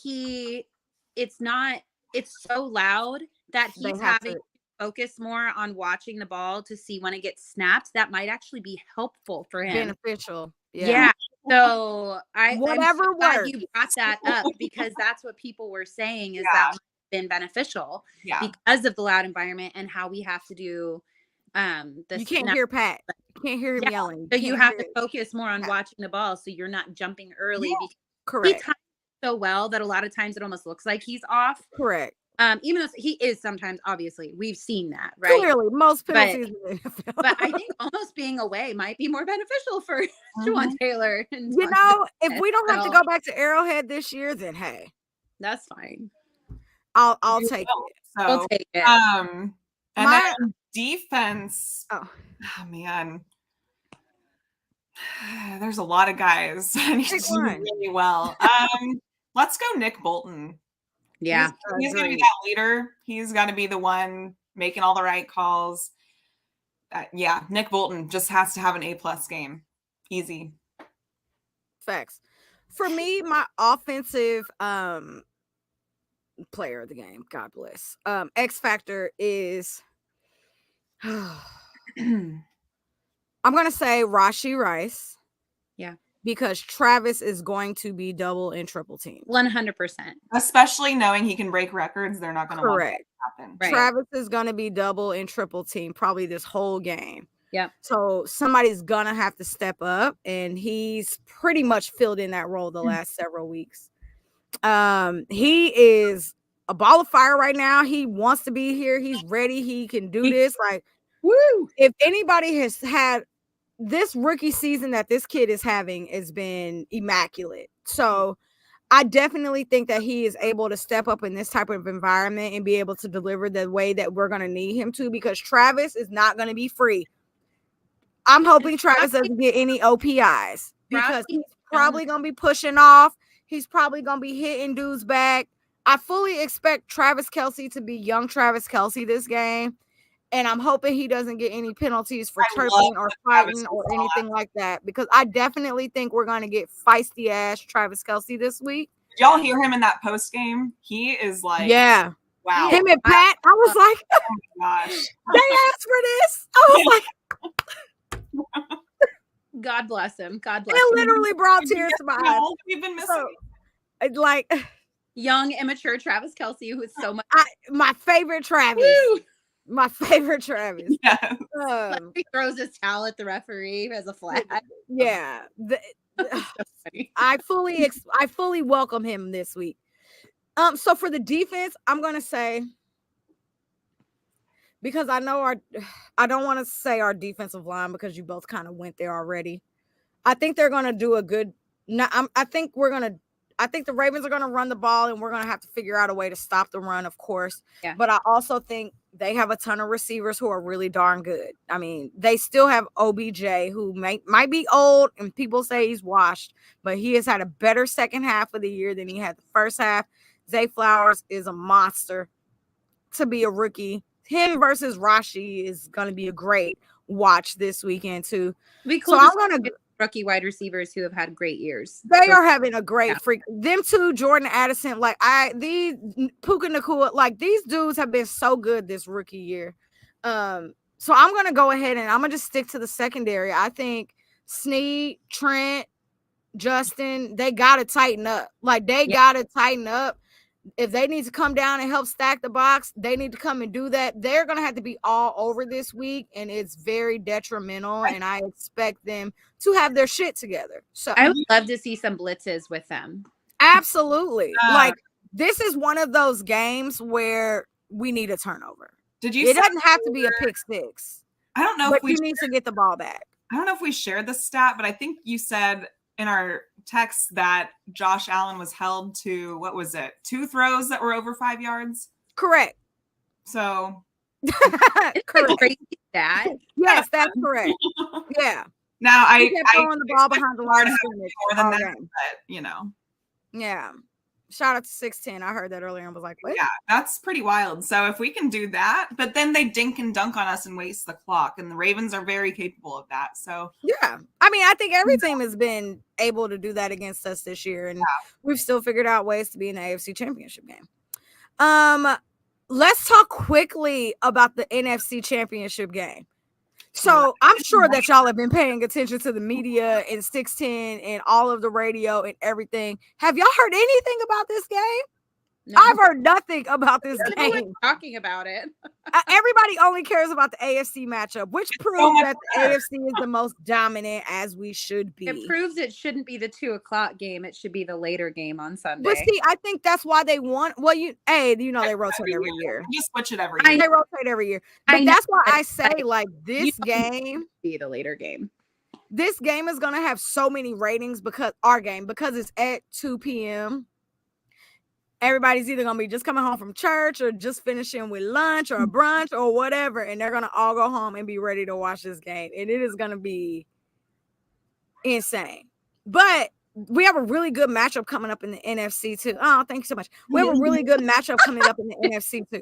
it's so loud that he's having to focus more on watching the ball to see when it gets snapped, that might actually be helpful for him. Beneficial. Yeah. So I'm so glad you brought that up because that's what people were saying is that been beneficial because of the loud environment and how we have to do you can't hear Pat. You can't hear him yelling. So you have to focus more on watching the ball so you're not jumping early because correct. He times so well that a lot of times it almost looks like he's off. Correct. Even though he is sometimes, obviously, we've seen that, right? Clearly, most penalties. But I think almost being away might be more beneficial for Jawan Taylor. And you know, if we don't have to go back to Arrowhead this year, then hey, that's fine. I'll take it. So, I'll take it. And then defense. Oh man, there's a lot of guys that need to do really well. Let's go Nick Bolton. Yeah. He's going to be that leader. He's got to be the one making all the right calls. Nick Bolton just has to have an A+ game. Easy. Facts. For me, my offensive player of the game, God bless. X factor is I'm going to say Rashee Rice. Yeah. Because Travis is going to be double and triple teamed. 100%. Especially knowing he can break records, they're not going to want that to happen. Right. Travis is going to be double and triple teamed probably this whole game. Yep. So somebody's going to have to step up, and he's pretty much filled in that role the last several weeks. He is a ball of fire right now. He wants to be here. He's ready. He can do this. Like, woo! If anybody has had this rookie season that this kid is having has been immaculate. So I definitely think that he is able to step up in this type of environment and be able to deliver the way that we're going to need him to, because Travis is not going to be free. I'm hoping Travis doesn't get any OPIs because he's probably going to be pushing off. He's probably going to be hitting dudes back. I fully expect Travis Kelce to be young Travis Kelce this game. And I'm hoping he doesn't get any penalties for chirping or fighting or anything like that, because I definitely think we're going to get feisty ass Travis Kelce this week. Did y'all hear him in that post game? He is like, wow. Him and Pat, I was like, oh my gosh, they asked for this. I was like, God bless him. God bless him. It literally brought tears to my eyes. We've been missing. So, like young, immature Travis Kelce, who is so much my favorite Travis. Woo! My favorite Travis. Yes. He throws his towel at the referee as a flag. Yeah. I fully welcome him this week. So for the defense, I'm gonna say, because I know I don't want to say our defensive line because you both kind of went there already. I think they're gonna do a good. I think the Ravens are gonna run the ball, and we're gonna have to figure out a way to stop the run, of course. Yeah. But I also think they have a ton of receivers who are really darn good. I mean, they still have OBJ, who might be old, and people say he's washed, but he has had a better second half of the year than he had the first half. Zay Flowers is a monster to be a rookie. Him versus Rashi is going to be a great watch this weekend too. So I'm going to rookie wide receivers who have had great years. They are having a great freak. Them two, Jordan Addison, these Puka Nacua, like these dudes have been so good this rookie year. So I'm going to go ahead and I'm going to just stick to the secondary. I think Snead, Trent, Justin, they got to tighten up. Got to tighten up. If they need to come down and help stack the box, they need to come and do that. They're going to have to be all over this week, and it's very detrimental, and I expect them to have their shit together. So I would love to see some blitzes with them. Absolutely. This is one of those games where we need a turnover. It doesn't have to be a pick six. I don't know if we need to get the ball back. I don't know if we shared the stat, but I think you said in our text that Josh Allen was held to, 2 throws that were over 5 yards? Correct. So correct. Crazy stat. Yes, that's correct. Yeah. Now I throwing the ball behind the line of scrimmage more than that, but Yeah. Shout out to 6'10". I heard that earlier and was like, what? Yeah, that's pretty wild. So if we can do that, but then they dink and dunk on us and waste the clock, and the Ravens are very capable of that. So yeah, I mean, I think every team has been able to do that against us this year, and we've still figured out ways to be in the AFC Championship game. Let's talk quickly about the NFC Championship game. So I'm sure that y'all have been paying attention to the media and 610 and all of the radio and everything. Have y'all heard anything about this game? No. I've heard nothing about this game. Talking about it. Everybody only cares about the AFC matchup, which proves that the AFC is the most dominant, as we should be. It proves it shouldn't be the 2:00 game. It should be the later game on Sunday. But see, I think that's why they want. Well, they rotate every year. You switch it every year. They rotate every year. But that's why I say, this game be the later game. This game is gonna have so many ratings because it's at 2 p.m. Everybody's either gonna be just coming home from church or just finishing with lunch or brunch or whatever, and they're gonna all go home and be ready to watch this game, and it is gonna be insane. But we have a really good matchup coming up in the NFC too. Oh, thank you so much. We have a really good matchup coming up in the NFC too.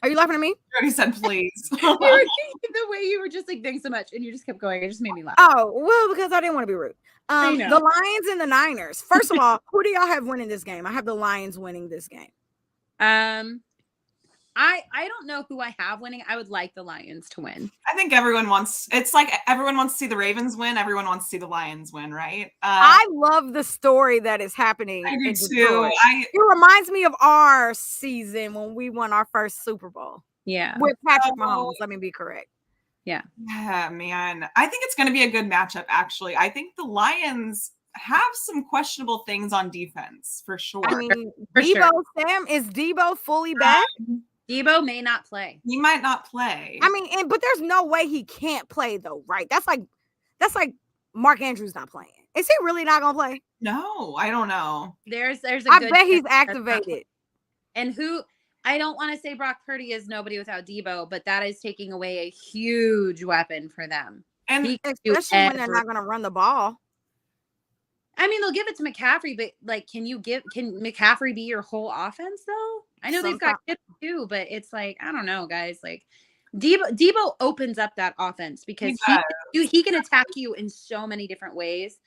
Are you laughing at me? Jodi said, please. The way you were just thanks so much, and you just kept going. It just made me laugh. Oh, well, because I didn't want to be rude. The Lions and the Niners. First of all, who do y'all have winning this game? I have the Lions winning this game. I don't know who I have winning. I would like the Lions to win. I think everyone wants to see the Ravens win. Everyone wants to see the Lions win, right? I love the story that is happening. I do too. It reminds me of our season when we won our first Super Bowl. Yeah. With Patrick Mahomes. Let me be correct. Yeah. Yeah, man. I think it's going to be a good matchup, actually. I think the Lions have some questionable things on defense, for sure. I mean, Sam, is Debo fully back? Debo may not play. He might not play. I mean, but there's no way he can't play, though, right? That's like Mark Andrews not playing. Is he really not going to play? No, I don't know. I bet he's activated. And I don't want to say Brock Purdy is nobody without Debo, but that is taking away a huge weapon for them. And especially when they're not going to run the ball. I mean, they'll give it to McCaffrey, but can McCaffrey be your whole offense though? I know they've got kids too, but it's I don't know, guys. Debo opens up that offense because he can attack you in so many different ways.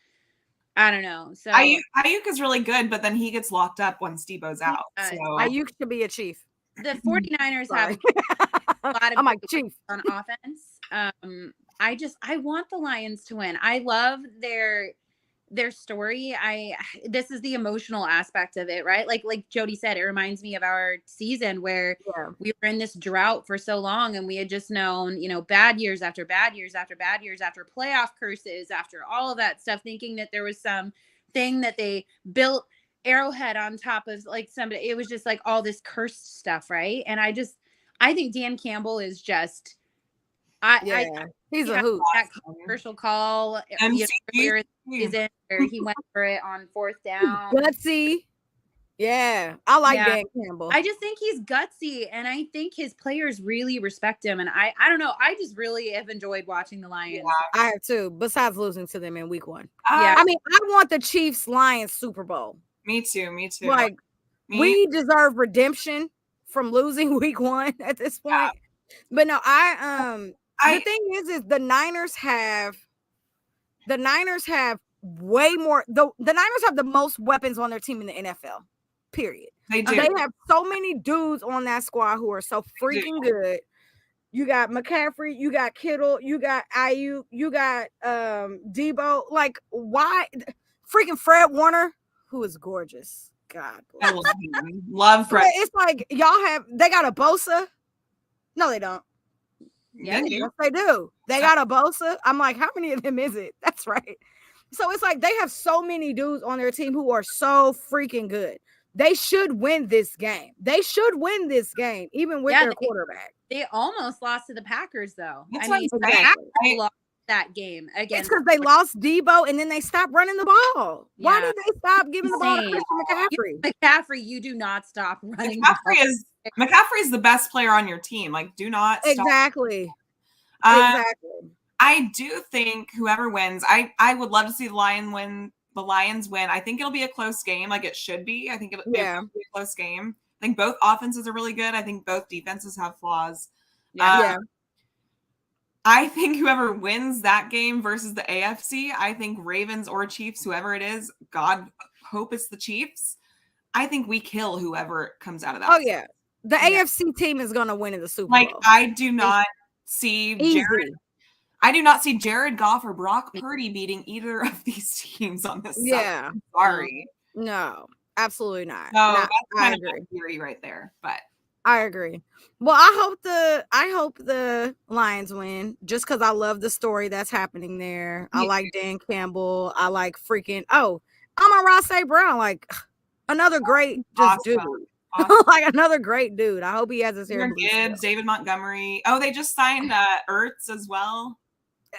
I don't know. So Ayuk is really good, but then he gets locked up once Debo's out. So Ayuk should be a Chief. The 49ers have a lot of Chief on offense. I want the Lions to win. I love their story, this is the emotional aspect of it, right? Like Jodi said, it reminds me of our season where we were in this drought for so long, and we had just known, bad years after bad years after bad years after playoff curses, after all of that stuff, thinking that there was some thing that they built Arrowhead on top of, like, somebody. It was just like all this cursed stuff, right? And I think Dan Campbell is just he's a hoot. That controversial call earlier in the season where he went for it on 4th down. Gutsy. Yeah, I like Dan Campbell. I just think he's gutsy, and I think his players really respect him. And I don't know. I just really have enjoyed watching the Lions. Yeah, I have too. Besides losing to them in week 1. Yeah, I mean, I want the Chiefs Lions Super Bowl. Me too. Like, we deserve redemption from losing week 1 at this point. Yeah. But no, the thing is the Niners have way more. The Niners have the most weapons on their team in the NFL. Period. They do. They have so many dudes on that squad who are so freaking good. You got McCaffrey, you got Kittle, you got Ayuk, you got Debo. Like, why? Freaking Fred Warner, who is gorgeous. God, I love Fred. It's like they got a Bosa. No, they don't. Yeah, they do. They got a Bosa. I'm like, how many of them is it? That's right. So it's like they have so many dudes on their team who are so freaking good. They should win this game. Even with their quarterback. They almost lost to the Packers, though. Exactly. Lost that game again. It's because they lost Debo and then they stopped running the ball. Yeah. Why did they stop giving the ball to Christian McCaffrey? McCaffrey, you do not stop running. McCaffrey is the best player on your team. Like, do not stop. Exactly. I do think whoever wins, I would love to see the Lions win. I think it'll be a close game, like it should be. I think it'll be a close game. I think both offenses are really good. I think both defenses have flaws. I think whoever wins that game versus the AFC, I think Ravens or Chiefs, whoever it is, God hope it's the Chiefs. I think we kill whoever comes out of that. Oh, yeah. The AFC team is going to win in the Super Bowl. Like, I do not see Jared Goff or Brock Purdy beating either of these teams on this side. I'm sorry. No, absolutely not. No, that's kind of a theory right there, but I agree. Well, I hope the Lions win just because I love the story that's happening there. I like Dan Campbell. I like Amon-Ra St. Brown, like another great dude. Awesome. Like another great dude. I hope he has his hair. Gibbs, David Montgomery. Oh, they just signed Ertz as well.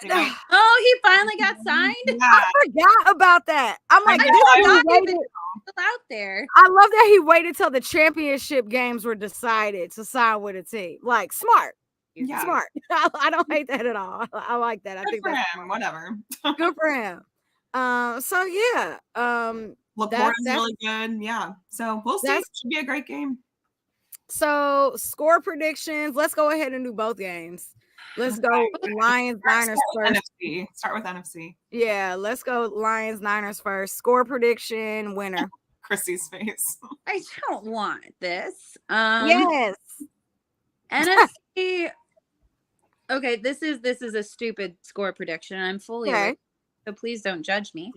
Oh, he finally got signed. Yeah. I forgot about that. I'm like, out there. I love that he waited till the championship games were decided to sign with a team. Like, smart. Yeah. Smart. I don't hate that at all. I like that. I think that's him. Whatever. Good for him. So yeah. LaPorta's really good. Yeah. So we'll see. It should be a great game. So score predictions. Let's go ahead and do both games. Let's go Lions, Niners first. NFC. Start with NFC. Yeah, let's go Lions, Niners first. Score prediction, winner. Chrissy's face. I don't want this. Yes. NFC. Okay, this is a stupid score prediction. I'm fully aware, so please don't judge me.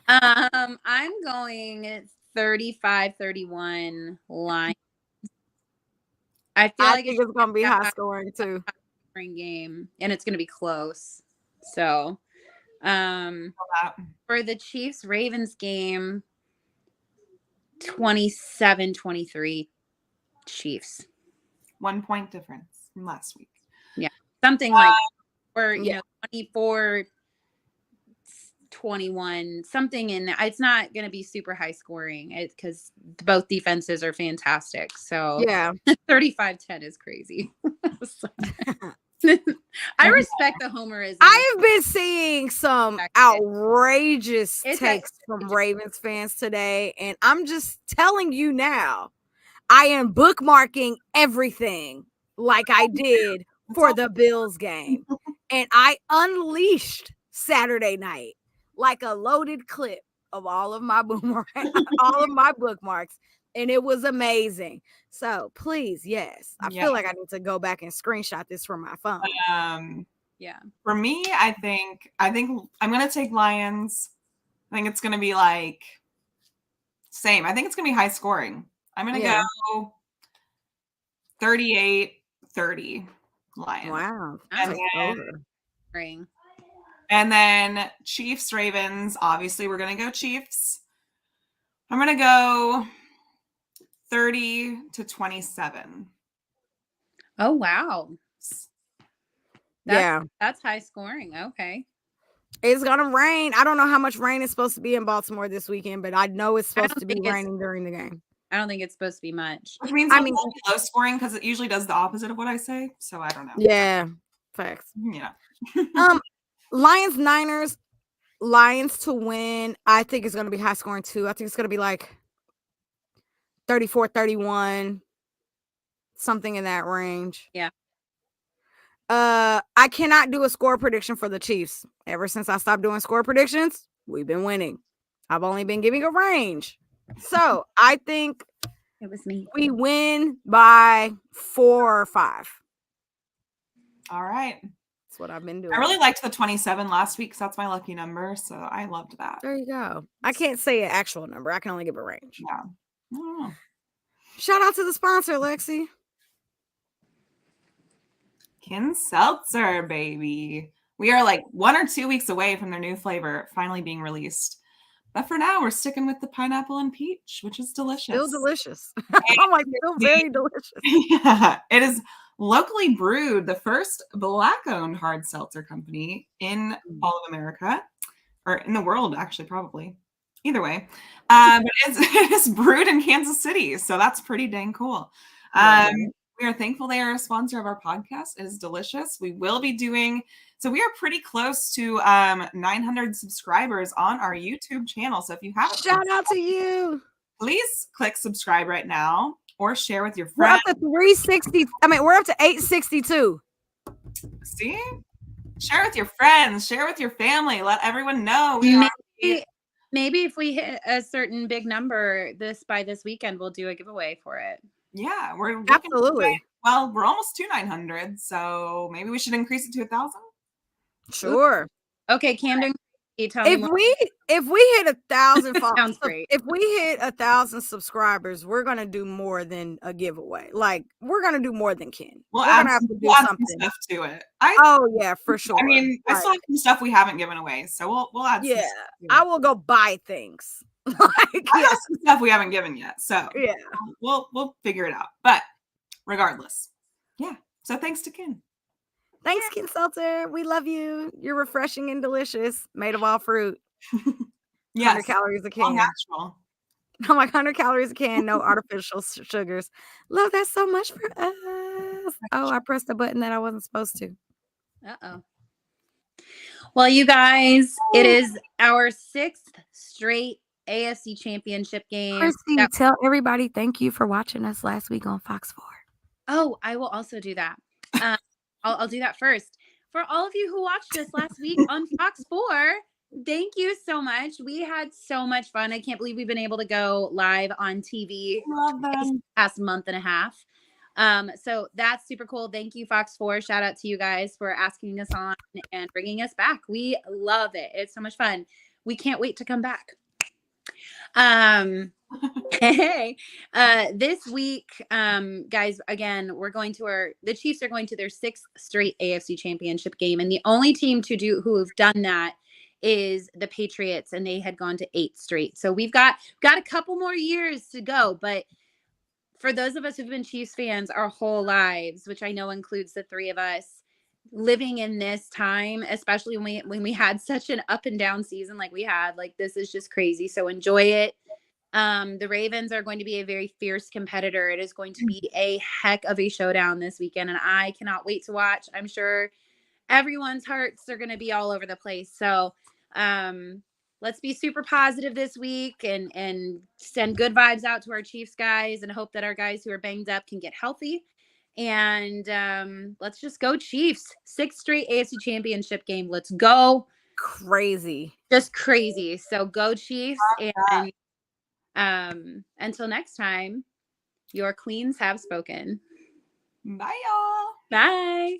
I'm going 35-31 Lions. I think it's gonna be high scoring too. Game, and it's going to be close. So for the Chiefs Ravens game, 27-23 Chiefs. 1 point difference from last week. Yeah, something like, or 24-21, something in there. It's not going to be super high scoring because both defenses are fantastic. So 35-10 is crazy. I respect the homerism. I have been seeing some outrageous takes from Ravens fans today, and I'm just telling you now, I am bookmarking everything like I did for the Bills game, and I unleashed Saturday night like a loaded clip of all of my all of my bookmarks. And it was amazing. So please, I feel like I need to go back and screenshot this from my phone. For me, I think I'm gonna take Lions. I think it's going to be like same. I think it's going to be high scoring. I'm going to go 38-30 Lions. Wow. And then Chiefs, Ravens. Obviously, we're going to go Chiefs. I'm going to go 30-27. Oh, wow. Yeah. That's high scoring. Okay. It's going to rain. I don't know how much rain is supposed to be in Baltimore this weekend, but I know it's supposed to be raining during the game. I don't think it's supposed to be much. Which means it won't be low scoring because it usually does the opposite of what I say. So I don't know. Yeah. Facts. Yeah. Lions, Niners. Lions to win. I think it's going to be high scoring too. I think it's going to be like 34-31, something in that range. Yeah. I cannot do a score prediction for the Chiefs. Ever since I stopped doing score predictions, we've been winning. I've only been giving a range. So I think it was me. We win by 4 or 5. All right. That's what I've been doing. I really liked the 27 last week because that's my lucky number. So I loved that. There you go. I can't say an actual number. I can only give a range. Yeah. Oh. Shout out to the sponsor, Lexi. Kin Seltzer, baby. We are like 1 or 2 weeks away from their new flavor finally being released. But for now, we're sticking with the pineapple and peach, which is delicious. Still delicious. I'm like, still very delicious. Yeah, it is locally brewed, the first Black-owned hard seltzer company in all of America, or in the world, actually, probably. Either way. But it is brewed in Kansas City, so that's pretty dang cool. We are thankful they are a sponsor of our podcast. It is delicious. We will be doing, so we are pretty close to 900 subscribers on our YouTube channel. So if you haven't, shout out to you. Please click subscribe right now or share with your friends. We're up to 360. We're up to 862. See? Share with your friends, share with your family, let everyone know. Maybe if we hit a certain big number by this weekend, we'll do a giveaway for it. Yeah, we're absolutely. Well, we're almost to 900, so maybe we should increase it to 1,000. Sure. Okay, Camden. If we hit 1,000 sounds great. If we hit 1,000 subscribers, we're gonna do more than a giveaway. Like we're gonna do more than Ken. We're gonna have to do something stuff to it. Yeah, for sure. I mean, I still have some stuff we haven't given away, so we'll add. Yeah, I will go buy things. I have some stuff we haven't given yet, so yeah, we'll figure it out. But regardless, yeah. So thanks to Ken. Thanks, Ken Seltzer. We love you. You're refreshing and delicious. Made of all fruit. Yeah, 100 calories a can. All natural. I'm like 100 calories a can, no artificial sugars. Love that so much for us. Oh, I pressed a button that I wasn't supposed to. Uh-oh. Well, you guys, it is our 6th straight AFC Championship game. Chrissy, tell everybody thank you for watching us last week on Fox 4. Oh, I will also do that. I'll do that first. For all of you who watched us last week on Fox 4, thank you so much. We had so much fun. I can't believe we've been able to go live on TV this past month and a half. So that's super cool. Thank you, Fox 4. Shout out to you guys for asking us on and bringing us back. We love it. It's so much fun. We can't wait to come back. Hey, this week, guys, again, the Chiefs are going to their 6th straight AFC Championship game, and the only team who have done that is the Patriots, and they had gone to 8 straight. So we've got a couple more years to go, but for those of us who've been Chiefs fans our whole lives, which I know includes the 3 of us, living in this time, especially when we had such an up and down season like we had, like this is just crazy. So enjoy it. The Ravens are going to be a very fierce competitor. It is going to be a heck of a showdown this weekend, and I cannot wait to watch. I'm sure everyone's hearts are going to be all over the place. So let's be super positive this week and send good vibes out to our Chiefs guys and hope that our guys who are banged up can get healthy. And let's just go Chiefs. 6th straight AFC Championship game. Let's go. Crazy. Just crazy. So go Chiefs. And until next time, your queens have spoken. Bye, y'all. Bye.